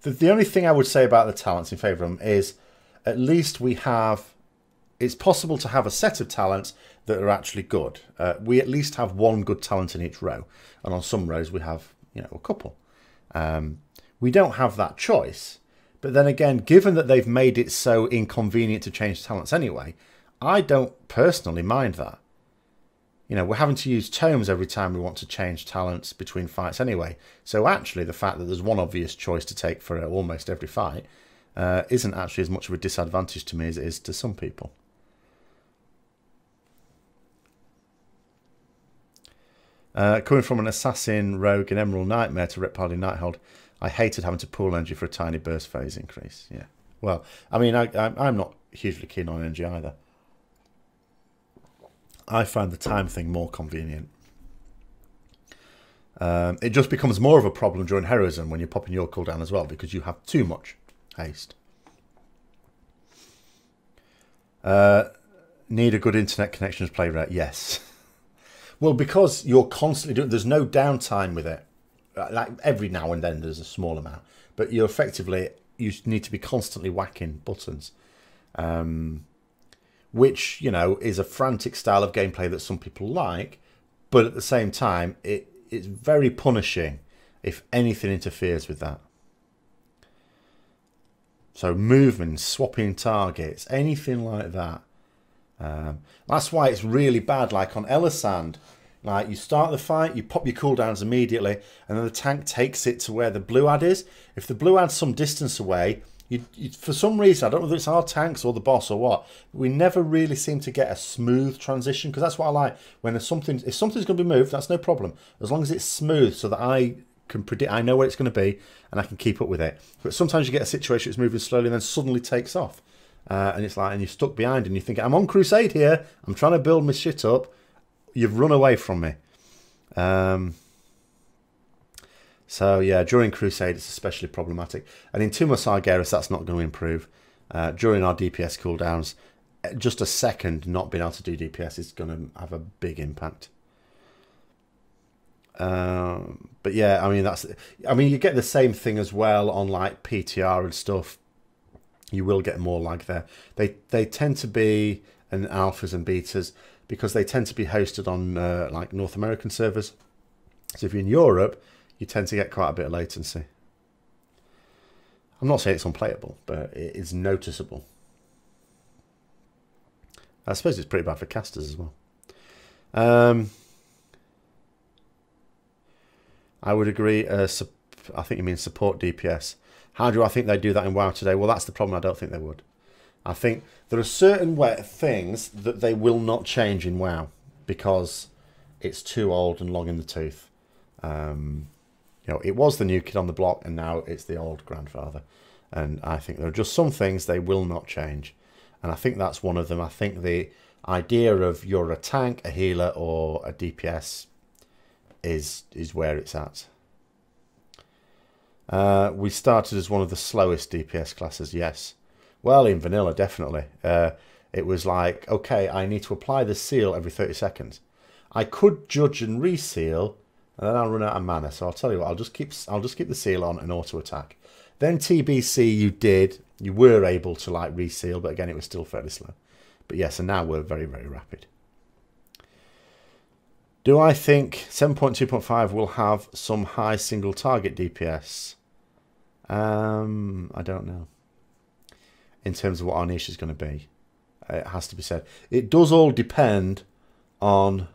the only thing I would say about the talents in favour of them is at least we have... It's possible to have a set of talents that are actually good. We at least have one good talent in each row. And on some rows we have, you know, a couple. We don't have that choice. But then again, given that they've made it so inconvenient to change talents anyway, I don't personally mind that. You know, we're having to use tomes every time we want to change talents between fights anyway. So actually, the fact that there's one obvious choice to take for almost every fight isn't actually as much of a disadvantage to me as it is to some people. Coming from an assassin, rogue, and emerald nightmare to Ret Paladin Nighthold, I hated having to pool energy for a tiny burst phase increase. Yeah, well, I mean, I'm not hugely keen on energy either. I find the time thing more convenient. It just becomes more of a problem during heroism when you're popping your cooldown as well, because you have too much haste. Need a good internet connection to play Ret? Yes. Well, because you're constantly doing... There's no downtime with it. Like every now and then there's a small amount. But you're effectively... You need to be constantly whacking buttons. Which, you know, is a frantic style of gameplay that some people like. But at the same time, it's very punishing if anything interferes with that. So movement, swapping targets, anything like that. That's why it's really bad. Like on Elisand, like you start the fight, you pop your cooldowns immediately, and then the tank takes it to where the blue ad is. If the blue ad's some distance away, you for some reason, I don't know whether it's our tanks or the boss or what, we never really seem to get a smooth transition, because that's what I like. When if something's going to be moved, that's no problem, as long as it's smooth, so that I can predict, I know where it's going to be, and I can keep up with it. But sometimes you get a situation that's moving slowly and then suddenly takes off. And it's like, and you're stuck behind and you think, I'm on crusade here, I'm trying to build my shit up, you've run away from me. So yeah, during crusade it's especially problematic, and in Tomb of Sargeras that's not going to improve. During our DPS cooldowns, just a second not being able to do DPS is going to have a big impact. But yeah, I mean you get the same thing as well on like PTR and stuff. You will get more lag there. They tend to be in alphas and betas because they tend to be hosted on like North American servers. So if you're in Europe, you tend to get quite a bit of latency. I'm not saying it's unplayable, but it is noticeable. I suppose it's pretty bad for casters as well. I would agree. I think you mean support DPS. How do I think they do that in WoW today? Well, that's the problem. I don't think they would. I think there are certain things that they will not change in WoW because it's too old and long in the tooth. You know, it was the new kid on the block, and now it's the old grandfather. And I think there are just some things they will not change, and I think that's one of them. I think the idea of you're a tank, a healer, or a DPS is where it's at. We started as one of the slowest DPS classes, yes. Well, in vanilla, definitely. It was like, okay, I need to apply the seal every 30 seconds. I could judge and reseal, and then I'll run out of mana. So I'll tell you what, I'll just keep the seal on and auto attack. Then TBC, you were able to like reseal, but again, it was still fairly slow. But yes, and now we're very, very rapid. Do I think 7.2.5 will have some high single target DPS? I don't know. In terms of what our niche is going to be, it has to be said. It does all depend on...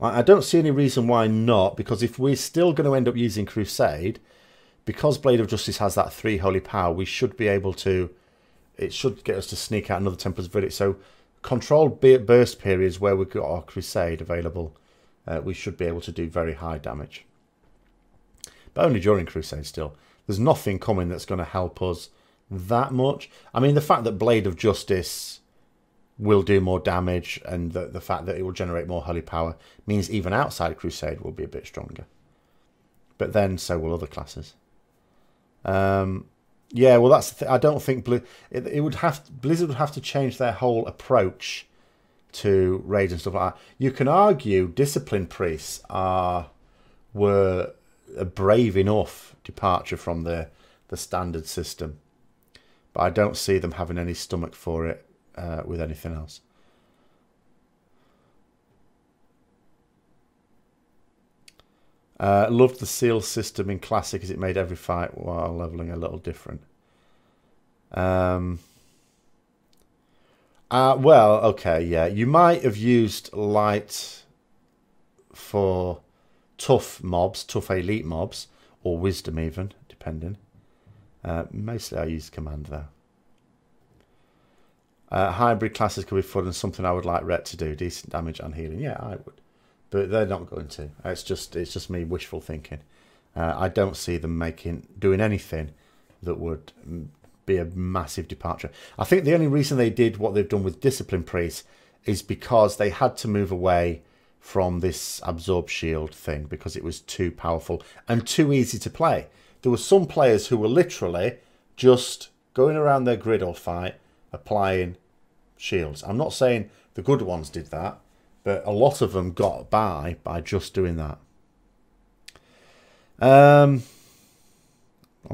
I don't see any reason why not, because if we're still going to end up using Crusade, because Blade of Justice has that 3 holy power, we should be able to... It should get us to sneak out another Templar's Verdict. So controlled burst periods where we've got our Crusade available, we should be able to do very high damage. But only during Crusade still. There's nothing coming that's going to help us that much. I mean, the fact that Blade of Justice will do more damage, and the fact that it will generate more holy power means even outside Crusade will be a bit stronger. But then so will other classes. Yeah, well, that's the I don't think Blizzard would have to change their whole approach to raids and stuff like that. You can argue discipline priests were a brave enough departure from the standard system, but I don't see them having any stomach for it with anything else. Loved the seal system in Classic as it made every fight while leveling a little different. Well, okay, yeah. You might have used light for tough mobs, tough elite mobs, or wisdom even, depending. Mostly I used command though. Hybrid classes could be fun and something I would like Ret to do. Decent damage and healing. Yeah, I would. But they're not going to. It's just me wishful thinking. I don't see them doing anything that would be a massive departure. I think the only reason they did what they've done with Discipline Priests is because they had to move away from this Absorb Shield thing because it was too powerful and too easy to play. There were some players who were literally just going around their grid or fight applying shields. I'm not saying the good ones did that, but a lot of them got by just doing that. I'll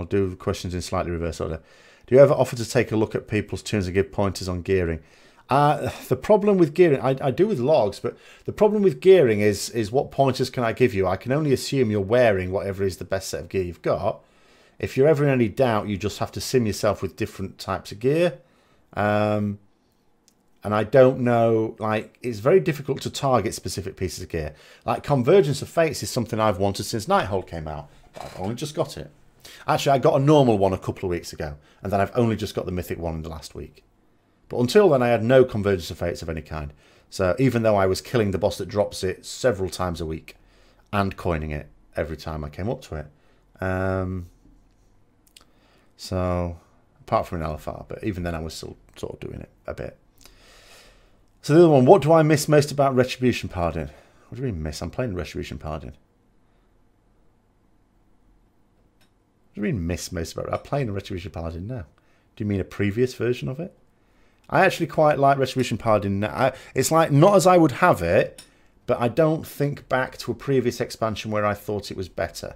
do the questions in slightly reverse order. Do you ever offer to take a look at people's tunes and give pointers on gearing? The problem with gearing, I do with logs, but the problem with gearing is what pointers can I give you? I can only assume you're wearing whatever is the best set of gear you've got. If you're ever in any doubt, you just have to sim yourself with different types of gear. And I don't know, like, it's very difficult to target specific pieces of gear. Like, Convergence of Fates is something I've wanted since Nighthold came out, but I've only just got it. Actually, I got a normal one a couple of weeks ago, and then I've only just got the Mythic one in the last week. But until then, I had no Convergence of Fates of any kind. So even though I was killing the boss that drops it several times a week, and coining it every time I came up to it. So, apart from an LFR, but even then I was still sort of doing it a bit. So the other one, what do I miss most about Retribution Paladin? What do you mean miss? I'm playing Retribution Paladin. What do you mean miss most about it? I'm playing a Retribution Paladin now. Do you mean a previous version of it? I actually quite like Retribution Paladin now. It's like, not as I would have it, but I don't think back to a previous expansion where I thought it was better.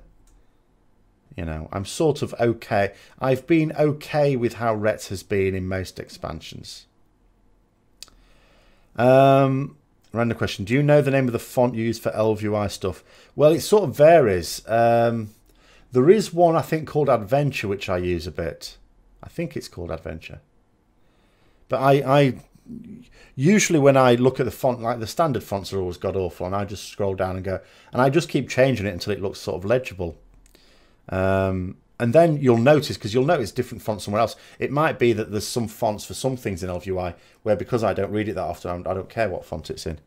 You know, I'm sort of okay. I've been okay with how Ret has been in most expansions. Random question. Do you know the name of the font you use for LVUI stuff? Well, it sort of varies. There is one, I think, called Adventure, which I use a bit. I think it's called Adventure. But I usually when I look at the font, like the standard fonts are always god-awful, and I just scroll down and go, and I just keep changing it until it looks sort of legible. And then you'll notice, because you'll notice different fonts somewhere else. It might be that there's some fonts for some things in LVUI where, because I don't read it that often, I don't care what font it's in.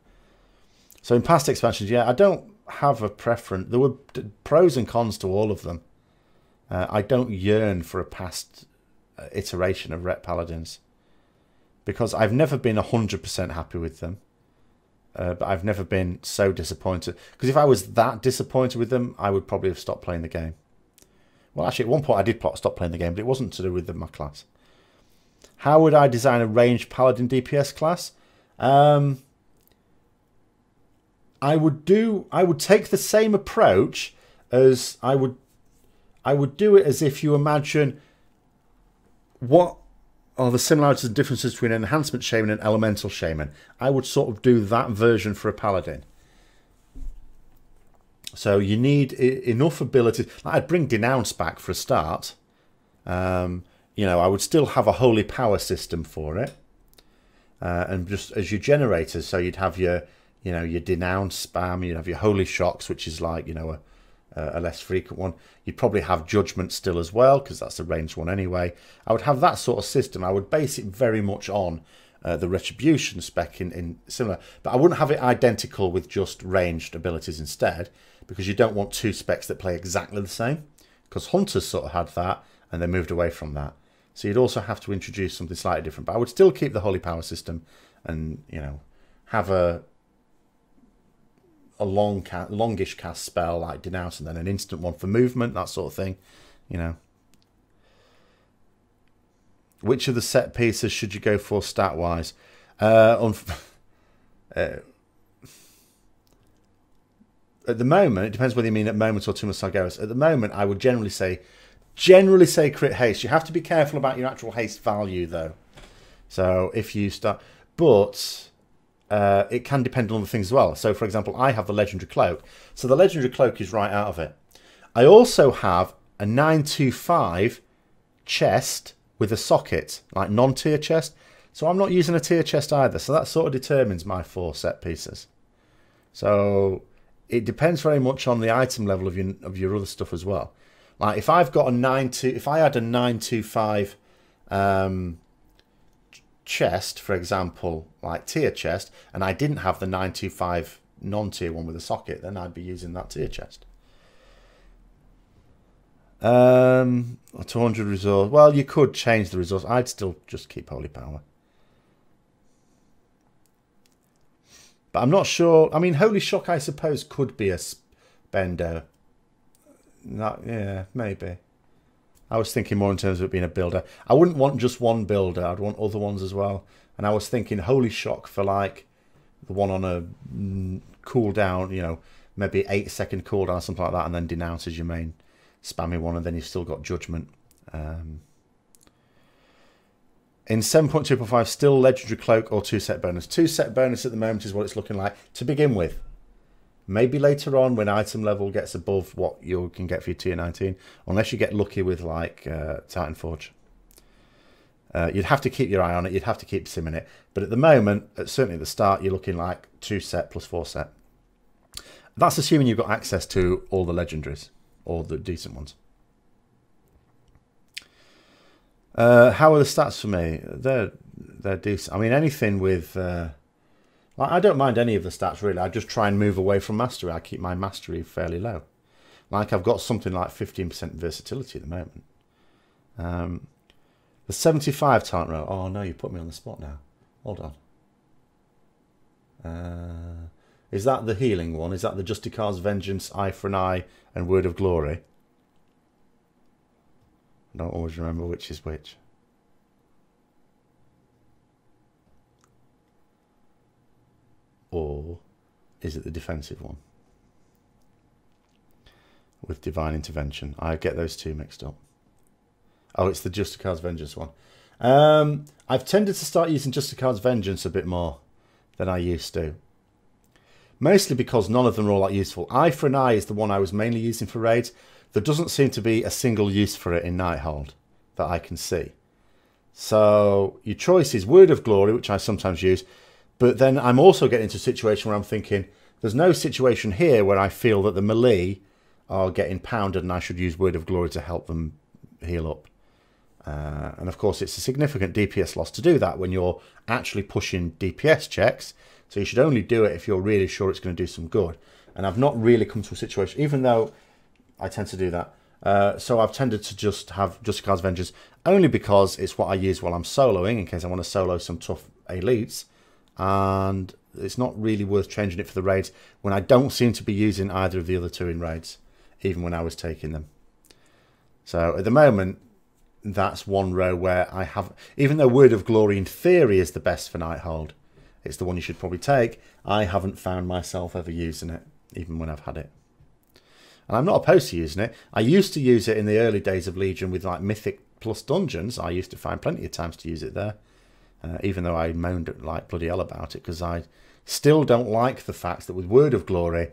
So in past expansions, yeah, I don't have a preference. There were pros and cons to all of them. I don't yearn for a past iteration of Ret Paladins, because I've never been 100% happy with them. But I've never been so disappointed. Because if I was that disappointed with them, I would probably have stopped playing the game. Well, actually, at one point I did stop playing the game, but it wasn't to do with my class. How would I design a ranged Paladin DPS class? I would take the same approach as I would do it as if you imagine what are the similarities and differences between an enhancement shaman and elemental shaman. I would sort of do that version for a paladin. So you need enough abilities. I'd bring Denounce back for a start. You know, I would still have a holy power system for it, and just as your generators. So you'd have your, you know, your Denounce spam. You'd have your holy shocks, which is like, you know, a less frequent one. You'd probably have Judgment still as well, because that's a ranged one anyway. I would have that sort of system. I would base it very much on the Retribution spec in similar, but I wouldn't have it identical with just ranged abilities instead, because you don't want two specs that play exactly the same, because Hunters sort of had that and they moved away from that. So you'd also have to introduce something slightly different, but I would still keep the holy power system and, you know, have a longish cast spell like Denounce, and then an instant one for movement, that sort of thing, you know. Which of the set pieces should you go for stat wise? At the moment, it depends whether you mean at moment or Tomb of Sargeras. At the moment, I would generally say crit haste. You have to be careful about your actual haste value, though. So if you start... But it can depend on other things as well. So, for example, I have the Legendary Cloak. So the Legendary Cloak is right out of it. I also have a 925 chest with a socket, like non-tier chest. So I'm not using a tier chest either. So that sort of determines my 4 set pieces. So it depends very much on the item level of your other stuff as well. Like if I've got a if I had a 925 chest, for example, like tier chest, and I didn't have the 925 non-tier one with a socket, then I'd be using that tier chest. 200 resource. Well, you could change the resource. I'd still just keep Holy Power. But I'm not sure. I mean, Holy Shock, I suppose, could be a spender. Yeah, maybe. I was thinking more in terms of it being a builder. I wouldn't want just one builder. I'd want other ones as well. And I was thinking Holy Shock for like the one on a cooldown, you know, maybe 8-second cooldown or something like that, and then Denounce as your main spammy one, and then you've still got Judgment. In 7.2.5, still Legendary Cloak or 2-set bonus. 2-set bonus at the moment is what it's looking like to begin with. Maybe later on when item level gets above what you can get for your tier 19, unless you get lucky with like Titan Forge. You'd have to keep your eye on it. You'd have to keep simming it. But at the moment, certainly at the start, you're looking like 2-set plus 4-set. That's assuming you've got access to all the legendaries or the decent ones. How are the stats for me? They're decent. I mean, anything with... I don't mind any of the stats, really. I just try and move away from mastery. I keep my mastery fairly low. Like, I've got something like 15% versatility at the moment. The 75 talent roll. Oh, no, you put me on the spot now. Hold on. Is that the healing one? Is that the Justicar's Vengeance, Eye for an Eye, and Word of Glory? I don't always remember which is which. Or is it the defensive one? With Divine Intervention. I get those two mixed up. Oh, it's the Justicar's Vengeance one. I've tended to start using Justicar's Vengeance a bit more than I used to. Mostly because none of them are all that useful. Eye for an Eye is the one I was mainly using for raids. There doesn't seem to be a single use for it in Nighthold that I can see. So your choice is Word of Glory, which I sometimes use. But then I'm also getting into a situation where I'm thinking, there's no situation here where I feel that the melee are getting pounded and I should use Word of Glory to help them heal up. And of course, it's a significant DPS loss to do that when you're actually pushing DPS checks. So you should only do it if you're really sure it's going to do some good. And I've not really come to a situation, even though I tend to do that. So I've tended to just have Justicar's Vengeance only because it's what I use while I'm soloing in case I want to solo some tough elites. And it's not really worth changing it for the raids when I don't seem to be using either of the other two in raids, even when I was taking them. So at the moment, that's one row where I have, even though Word of Glory in theory is the best for Nighthold, it's the one you should probably take, I haven't found myself ever using it, even when I've had it. And I'm not opposed to using it. I used to use it in the early days of Legion with like Mythic plus Dungeons. I used to find plenty of times to use it there. Even though I moaned like bloody hell about it, because I still don't like the fact that with Word of Glory,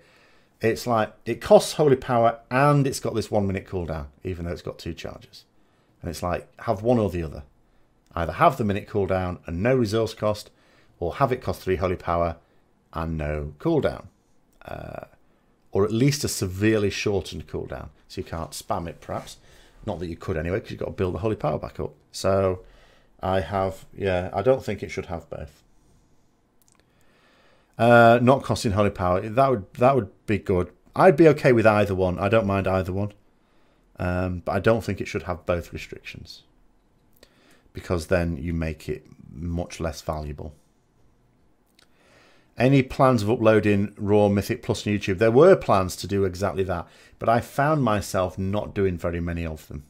it's like, it costs Holy Power and it's got this 1-minute cooldown, even though it's got 2 charges. And it's like, have one or the other. Either have the minute cooldown and no resource cost, or have it cost 3 Holy Power and no cooldown. Or at least a severely shortened cooldown, so you can't spam it perhaps. Not that you could anyway, because you've got to build the Holy Power back up. So I have, yeah, I don't think it should have both. Not costing Holy Power, that would be good. I'd be okay with either one. I don't mind either one. But I don't think it should have both restrictions, because then you make it much less valuable. Any plans of uploading Raw Mythic Plus on YouTube? There were plans to do exactly that, but I found myself not doing very many of them,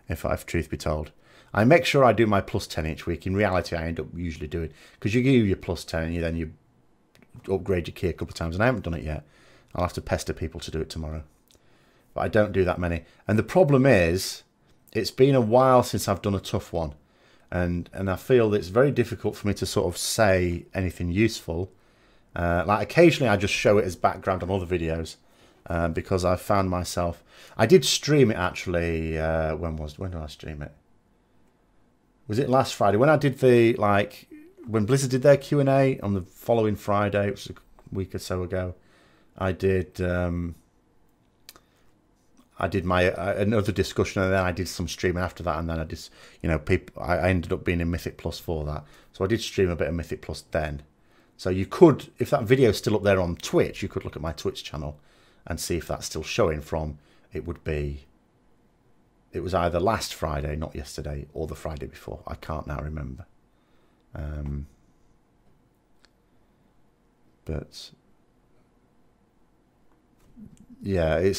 if truth be told. I make sure I do my plus 10 each week. In reality, I end up usually doing, because you do your plus 10 and then you upgrade your key a couple of times, and I haven't done it yet. I'll have to pester people to do it tomorrow. But I don't do that many. And the problem is, it's been a while since I've done a tough one. And I feel that it's very difficult for me to sort of say anything useful. Like occasionally I just show it as background on other videos. Because I found myself... I did stream it actually... when did I stream it? Was it last Friday? When I did the... when Blizzard did their Q&A on the following Friday, which was a week or so ago, I did my another discussion, and then I did some streaming after that, and then I just, I ended up being in Mythic Plus for that. So I did stream a bit of Mythic Plus then. So you could, if that video is still up there on Twitch, you could look at my Twitch channel and see if that's still showing from, it was either last Friday, not yesterday, or the Friday before. I can't now remember. But yeah,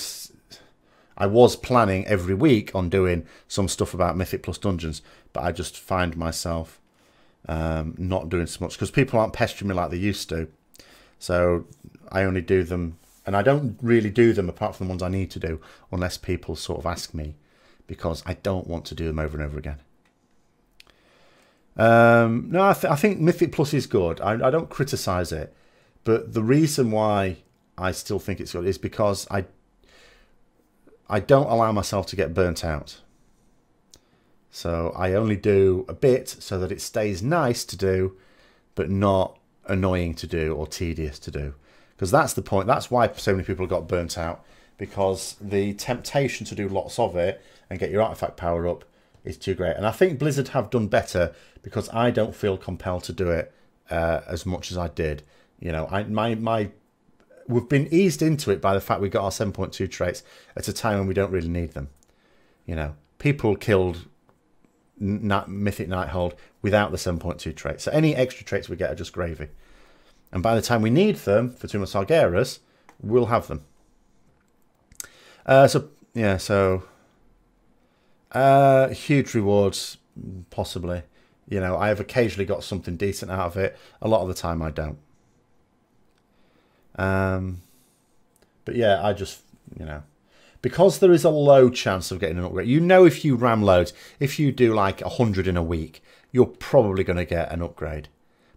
I was planning every week on doing some stuff about Mythic Plus dungeons, but I just find myself not doing so much because people aren't pestering me like they used to. So I only do them, and I don't really do them apart from the ones I need to do unless people sort of ask me, because I don't want to do them over and over again. No, I think Mythic Plus is good. I don't criticise it, but the reason why I still think it's good is because I don't allow myself to get burnt out. So I only do a bit so that it stays nice to do, but not annoying to do or tedious to do. Because that's the point. That's why so many people got burnt out, because the temptation to do lots of it and get your artifact power up is too great. And I think Blizzard have done better because I don't feel compelled to do it as much as I did. We've been eased into it by the fact we got our 7.2 traits at a time when we don't really need them. People killed Mythic Nighthold without the 7.2 traits. So any extra traits we get are just gravy. And by the time we need them for Tomb of Sargeras, we'll have them. Huge rewards, possibly. I have occasionally got something decent out of it. A lot of the time I don't. But yeah, I just, because there is a low chance of getting an upgrade. If you ram loads, if you do like 100 in a week, you're probably going to get an upgrade.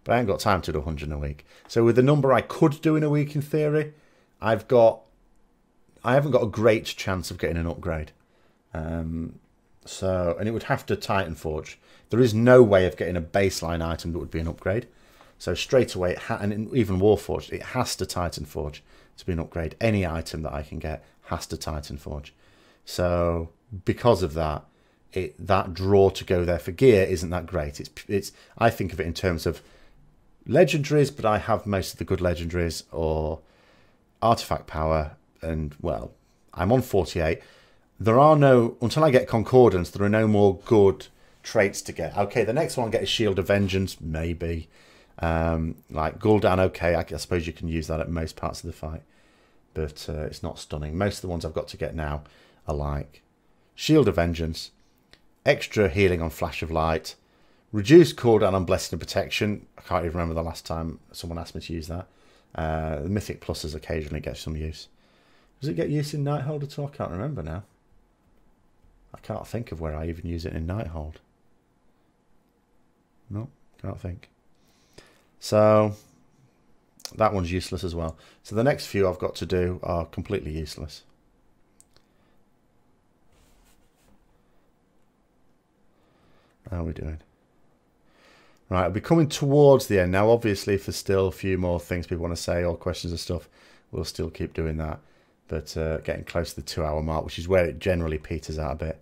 But I ain't got time to do 100 in a week. So with the number I could do in a week, in theory, I haven't got a great chance of getting an upgrade. And it would have to Titan Forge. There is no way of getting a baseline item that would be an upgrade. So straight away, and even Warforged, it has to Titan Forge to be an upgrade. Any item that I can get has to Titan Forge. So because of that, that draw to go there for gear isn't that great. I think of it in terms of legendaries, but I have most of the good legendaries or artifact power, and well, I'm on 48. There are no, until I get Concordance, there are no more good traits to get. Okay, the next one I'll get is Shield of Vengeance, maybe. Like Gul'dan, okay, I suppose you can use that at most parts of the fight, but it's not stunning. Most of the ones I've got to get now are like Shield of Vengeance, extra healing on Flash of Light, reduced cooldown on Blessing and Protection. I can't even remember the last time someone asked me to use that. The Mythic Pluses occasionally get some use. Does it get use in Nighthold at all? I can't remember now. I can't think of where I even use it in Nighthold. No, can't think. So that one's useless as well. So the next few I've got to do are completely useless. How are we doing? Right, I'll be coming towards the end now. Obviously, if there's still a few more things people want to say or questions and stuff, we'll still keep doing that. But getting close to the 2-hour mark, which is where it generally peters out a bit.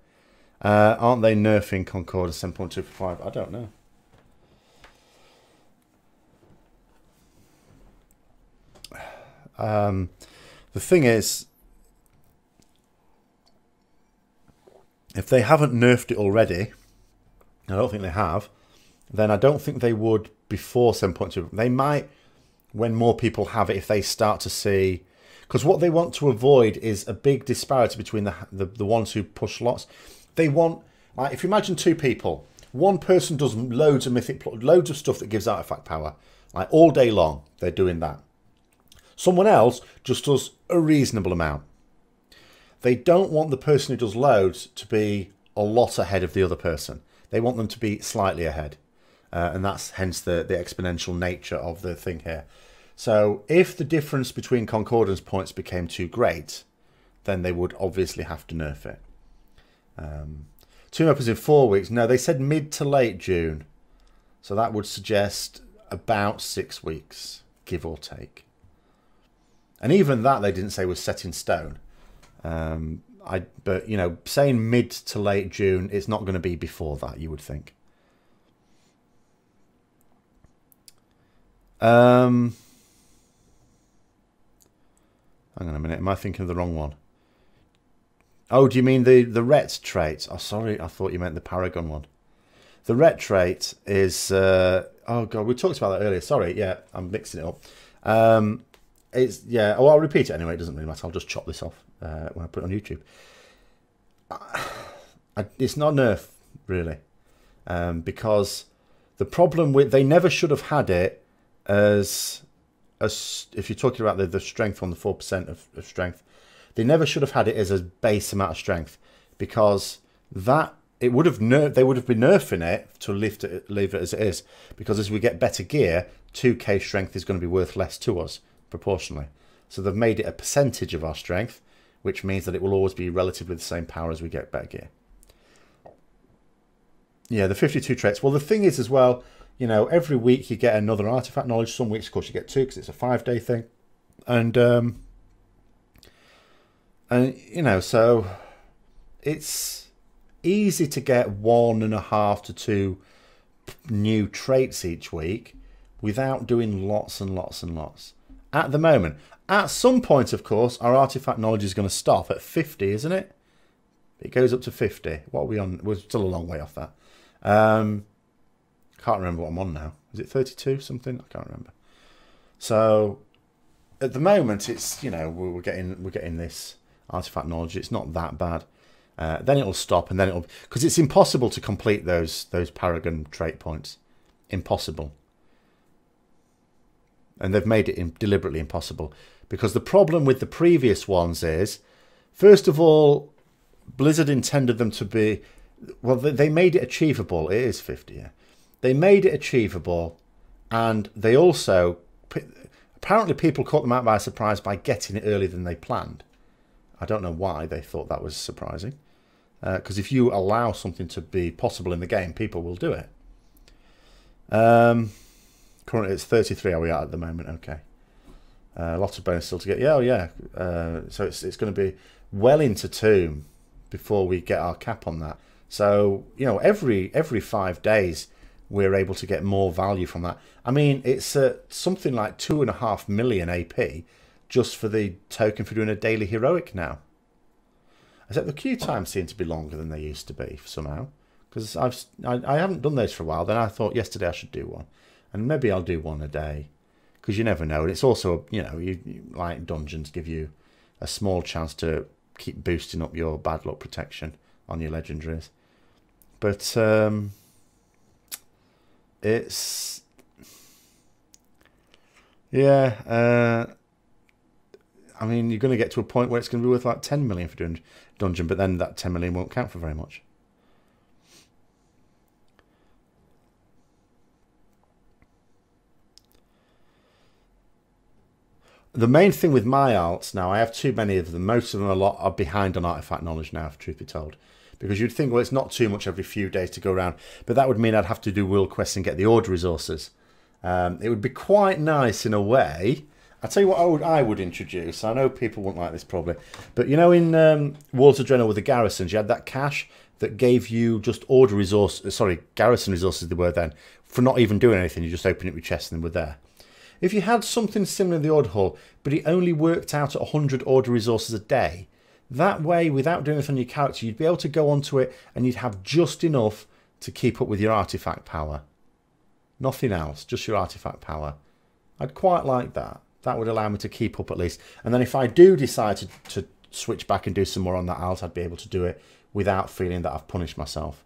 Aren't they nerfing Concord 7.25? I don't know. The thing is, if they haven't nerfed it already, I don't think they have, then I don't think they would before 7.2. They might when more people have it, if they start to see... Because what they want to avoid is a big disparity between the ones who push lots. They want... Like, if you imagine two people, one person does loads of mythic... Loads of stuff that gives artifact power. Like, all day long, they're doing that. Someone else just does a reasonable amount. They don't want the person who does loads to be a lot ahead of the other person. They want them to be slightly ahead. And that's hence the exponential nature of the thing here. So if the difference between concordance points became too great, then they would obviously have to nerf it. Tomb opens in 4 weeks. No, they said mid to late June. So that would suggest about 6 weeks, give or take. And even that they didn't say was set in stone. But, you know, saying mid to late June, it's not going to be before that, you would think. Hang on a minute. Am I thinking of the wrong one? Oh, do you mean the Ret trait? Oh, sorry. I thought you meant the Paragon one. The Ret trait is... oh, God. We talked about that earlier. Sorry. Yeah, I'm mixing it up. It's... Yeah. Oh, I'll repeat it anyway. It doesn't really matter. I'll just chop this off when I put it on YouTube. It's not nerf, really. Because the problem with... They never should have had it as if you're talking about the strength on the 4% of strength, they never should have had it as a base amount of strength, because that they would have been nerfing it to leave it as it is, because as we get better gear, 2k strength is going to be worth less to us proportionally. So they've made it a percentage of our strength, which means that it will always be relatively the same power as we get better gear. Yeah, the 52 traits. Well, the thing is as well, you know, every week you get another artifact knowledge. Some weeks, of course, you get 2 because it's a 5-day thing. And you know, so it's easy to get 1.5 to 2 new traits each week without doing lots and lots and lots. At the moment, at some point, of course, our artifact knowledge is going to stop at 50, isn't it? It goes up to 50. What are we on? We're still a long way off that. Can't remember what I'm on now. Is it 32 something? I can't remember. So at the moment, it's, you know, we're getting this artifact knowledge. It's not that bad. Then it'll stop, and then it'll, because it's impossible to complete those Paragon trait points. Impossible. And they've made it deliberately impossible, because the problem with the previous ones is, first of all, Blizzard intended them to be, well, they made it achievable. It is 50, yeah. They made it achievable, and they also, apparently people caught them out by surprise by getting it earlier than they planned. I don't know why they thought that was surprising, because if you allow something to be possible in the game, people will do it. Currently it's 33 are we at the moment. Okay. Lots of bonus still to get. Yeah, oh yeah. So it's going to be well into Tomb before we get our cap on that. So, you know, every 5 days we're able to get more value from that. I mean, it's something like 2.5 million AP just for the token for doing a daily heroic now. Except the queue times seem to be longer than they used to be somehow, because I haven't done those for a while. Then I thought yesterday I should do one, and maybe I'll do one a day, because you never know. And it's also, you know, you like dungeons give you a small chance to keep boosting up your bad luck protection on your legendaries. But it's, yeah, I mean, you're going to get to a point where it's going to be worth like 10 million for doing dungeon, but then that 10 million won't count for very much. The main thing with my alts now, I have too many of them. Most of them are behind on artifact knowledge now, if truth be told. Because you'd think, well, it's not too much every few days to go around, but that would mean I'd have to do world quests and get the order resources. It would be quite nice in a way. I'll tell you what I would introduce. I know people won't like this probably, but you know, in Wars of Draenor with the garrisons, you had that cache that gave you just order resource, sorry, garrison resources they were then, for not even doing anything. You just open it with chests and they were there. If you had something similar in the order hall, but it only worked out at 100 order resources a day, that way, without doing anything on your character, you'd be able to go onto it and you'd have just enough to keep up with your artifact power. Nothing else, just your artifact power. I'd quite like that. That would allow me to keep up at least. And then if I do decide to switch back and do some more on that alt, I'd be able to do it without feeling that I've punished myself.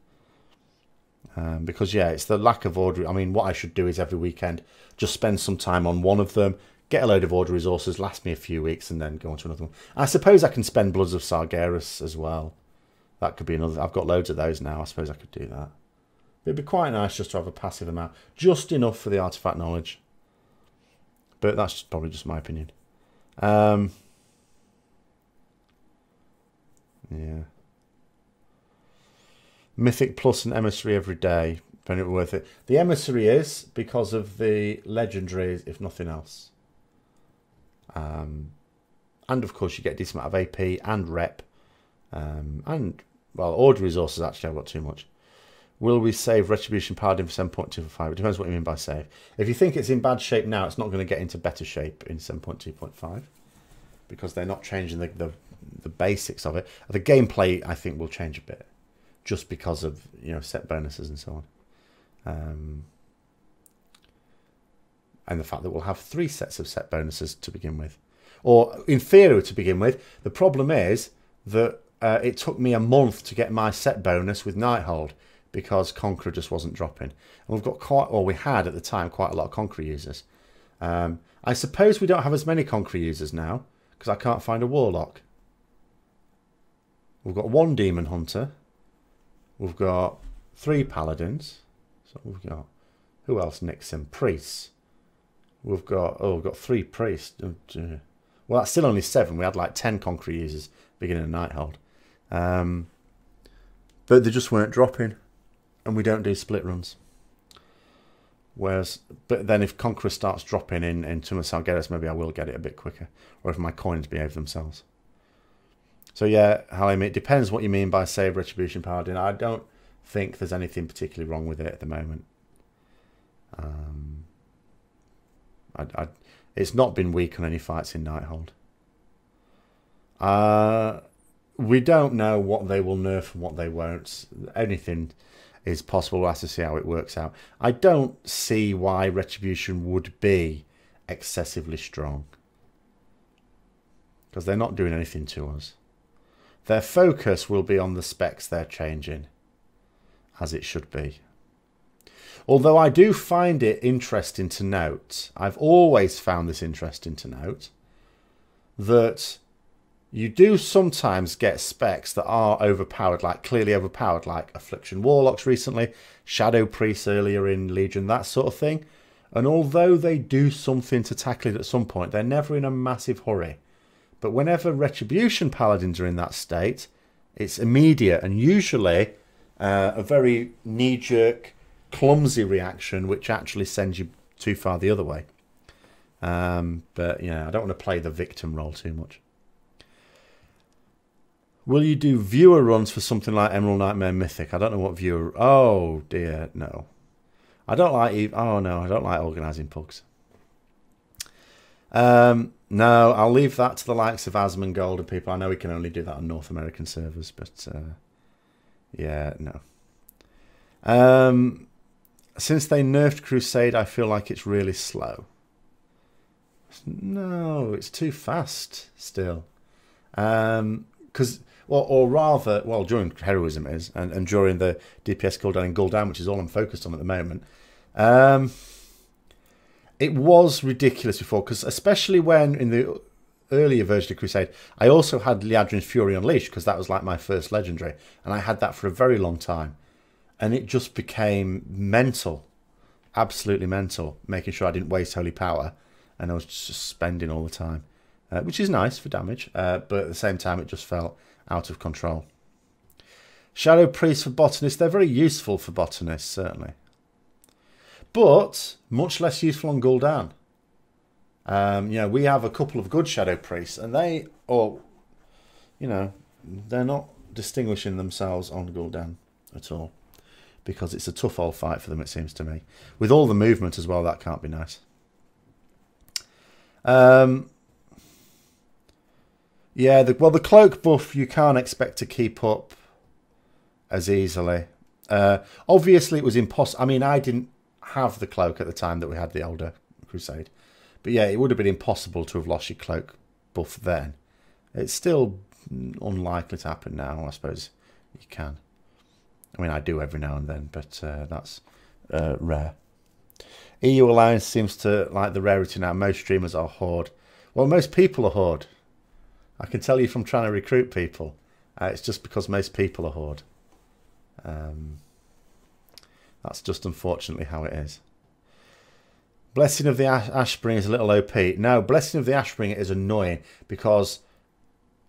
Because, yeah, it's the lack of order. I mean, what I should do is every weekend just spend some time on one of them, get a load of order resources, last me a few weeks, and then go on to another one. I suppose I can spend Bloods of Sargeras as well. That could be another. I've got loads of those now. I suppose I could do that. It'd be quite nice just to have a passive amount, just enough for the artifact knowledge. But that's probably just my opinion. Yeah. Mythic plus an emissary every day. Find it worth it. The emissary is because of the legendaries, if nothing else. And of course you get a decent amount of AP and rep. And, well, order resources actually I've got too much. Will we save Retribution Paladin for 7.245? It depends what you mean by save. If you think it's in bad shape now, it's not going to get into better shape in 7.2.5. Because they're not changing the basics of it. The gameplay, I think, will change a bit. Just because of, you know, set bonuses and so on. And the fact that we'll have 3 sets of set bonuses to begin with. Or, in theory, to begin with. The problem is that it took me a month to get my set bonus with Nighthold. Because Conqueror just wasn't dropping. And we've got quite, or we had at the time, quite a lot of Conqueror users. I suppose we don't have as many Conqueror users now, because I can't find a Warlock. We've got 1 Demon Hunter. We've got 3 Paladins. So we've got, who else nicks him? Priests. We've got 3 Priests. Well, that's still only 7. We had like 10 Conqueror users beginning of Nighthold. But they just weren't dropping. And we don't do split runs. Whereas, but then if Conqueror starts dropping in Tomb of Sargeras, maybe I will get it a bit quicker. Or if my coins behave themselves. So yeah, Halim, it depends what you mean by save Retribution Paladin. I don't think there's anything particularly wrong with it at the moment. It's not been weak on any fights in Nighthold. We don't know what they will nerf and what they won't. Anything is possible. We'll have to see how it works out. I don't see why Retribution would be excessively strong. Because they're not doing anything to us. Their focus will be on the specs they're changing. As it should be. Although I do find it interesting to note, I've always found this interesting to note, that you do sometimes get specs that are overpowered, like clearly overpowered, like Affliction Warlocks recently, Shadow Priests earlier in Legion, that sort of thing. And although they do something to tackle it at some point, they're never in a massive hurry. But whenever Retribution Paladins are in that state, it's immediate and usually a very knee-jerk, clumsy reaction, which actually sends you too far the other way. But yeah, I don't want to play the victim role too much. Will you do viewer runs for something like Emerald Nightmare Mythic? I don't know what viewer... Oh, dear, no. I don't like... Oh, no, I don't like organising pugs. No, I'll leave that to the likes of Asmongold and people. I know we can only do that on North American servers, but... yeah, no. Since they nerfed Crusade, I feel like it's really slow. No, it's too fast still. Because... Or rather, well, during Heroism is, and during the DPS cooldown in Gul'dan, which is all I'm focused on at the moment, it was ridiculous before, because especially when, in the earlier version of Crusade, I also had Liadrin's Fury Unleashed, because that was like my first legendary, and I had that for a very long time, and it just became mental, absolutely mental, making sure I didn't waste Holy Power, and I was just spending all the time, which is nice for damage, but at the same time it just felt out of control. Shadow Priests for Botanists, they're very useful for Botanists, certainly. But much less useful on Gul'dan. You know, we have a couple of good Shadow Priests, and they, or, you know, they're not distinguishing themselves on Gul'dan at all. Because it's a tough old fight for them, it seems to me. With all the movement as well, that can't be nice. Yeah, well, the cloak buff you can't expect to keep up as easily. Obviously, it was impossible. I mean, I didn't have the cloak at the time that we had the older Crusade. But yeah, it would have been impossible to have lost your cloak buff then. It's still unlikely to happen now, I suppose you can. I mean, I do every now and then, but that's rare. EU Alliance seems to like the rarity now. Most streamers are Horde. Well, most people are Horde. I can tell you from trying to recruit people. It's just because most people are Horde. That's just unfortunately how it is. Blessing of the Ashbringer is a little OP. No, Blessing of the Ashbringer is annoying because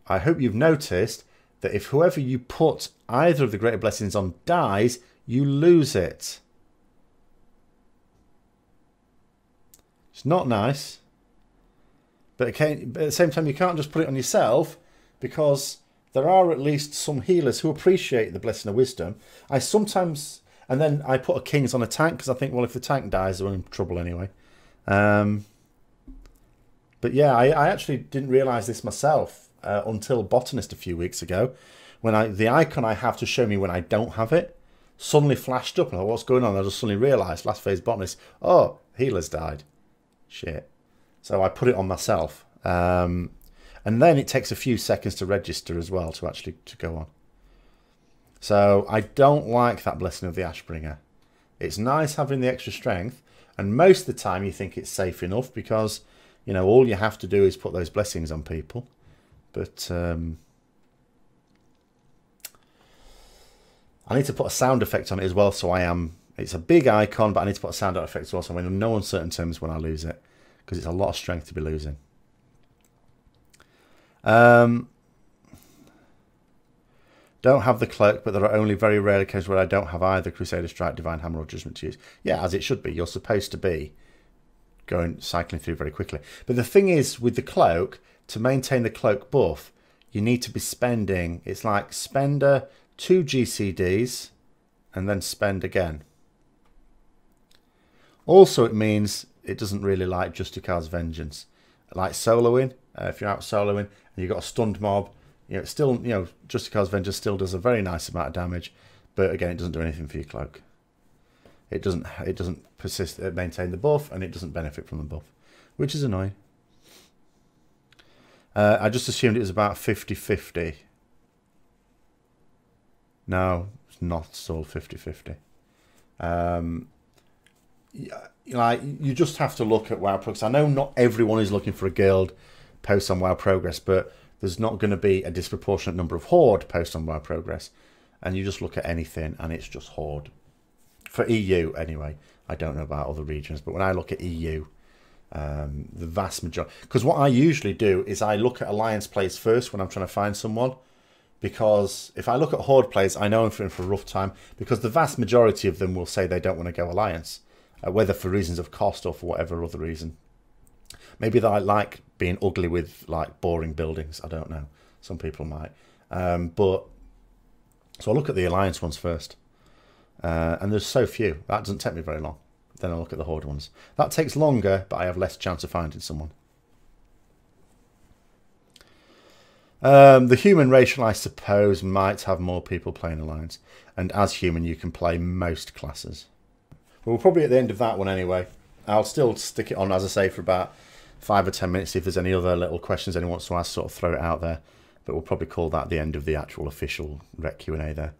I hope you've noticed that if whoever you put either of the Greater Blessings on dies, you lose it. It's not nice. But at the same time, you can't just put it on yourself because there are at least some healers who appreciate the Blessing of Wisdom. I sometimes... And then I put a Kings on a tank because I think, well, if the tank dies, they're in trouble anyway. But yeah, I actually didn't realise this myself until Botanist a few weeks ago. When the icon I have to show me when I don't have it suddenly flashed up. And I thought, what's going on? I just suddenly realised, last phase Botanist, oh, healer's died. Shit. So I put it on myself. And then it takes a few seconds to register as well to go on. So I don't like that Blessing of the Ashbringer. It's nice having the extra strength, and most of the time you think it's safe enough because, you know, all you have to do is put those blessings on people. But I need to put a sound effect on it as well, so it's a big icon, but I need to put a sound effect as well, so I'm in no uncertain terms when I lose it, because it's a lot of strength to be losing. Don't have the cloak, but there are only very rare occasions where I don't have either Crusader Strike, Divine Hammer, or Judgment to use. Yeah, as it should be. You're supposed to be cycling through very quickly. But the thing is, with the cloak, to maintain the cloak buff, you need to be spending... It's like spend 2 GCDs and then spend again. Also, it means it doesn't really like Justicar's Vengeance. Like soloing, if you're out soloing and you've got a stunned mob, you know, it's still, you know, Justicar's Vengeance still does a very nice amount of damage, but again, it doesn't do anything for your cloak. It doesn't maintain the buff, and it doesn't benefit from the buff, which is annoying. I just assumed it was about 50-50. No, it's not sold 50-50. Like, you just have to look at WoW Progress. I know not everyone is looking for a guild post on WoW Progress, but there's not going to be a disproportionate number of Horde posts on WoW Progress. And you just look at anything and it's just Horde. For EU, anyway. I don't know about other regions, but when I look at EU, the vast majority... Because what I usually do is I look at Alliance plays first when I'm trying to find someone. Because if I look at Horde plays, I know I'm in for a rough time. Because the vast majority of them will say they don't want to go Alliance. Whether for reasons of cost or for whatever other reason. Maybe they like being ugly with like boring buildings. I don't know. Some people might. But so I look at the Alliance ones first. And there's so few. That doesn't take me very long. Then I look at the Horde ones. That takes longer, but I have less chance of finding someone. The human racial, I suppose, might have more people playing Alliance. And as human, you can play most classes. Well, we're probably at the end of that one anyway. I'll still stick it on, as I say, for about 5 or 10 minutes. If there's any other little questions anyone wants to ask, sort of throw it out there. But we'll probably call that the end of the actual official Ret Q&A there.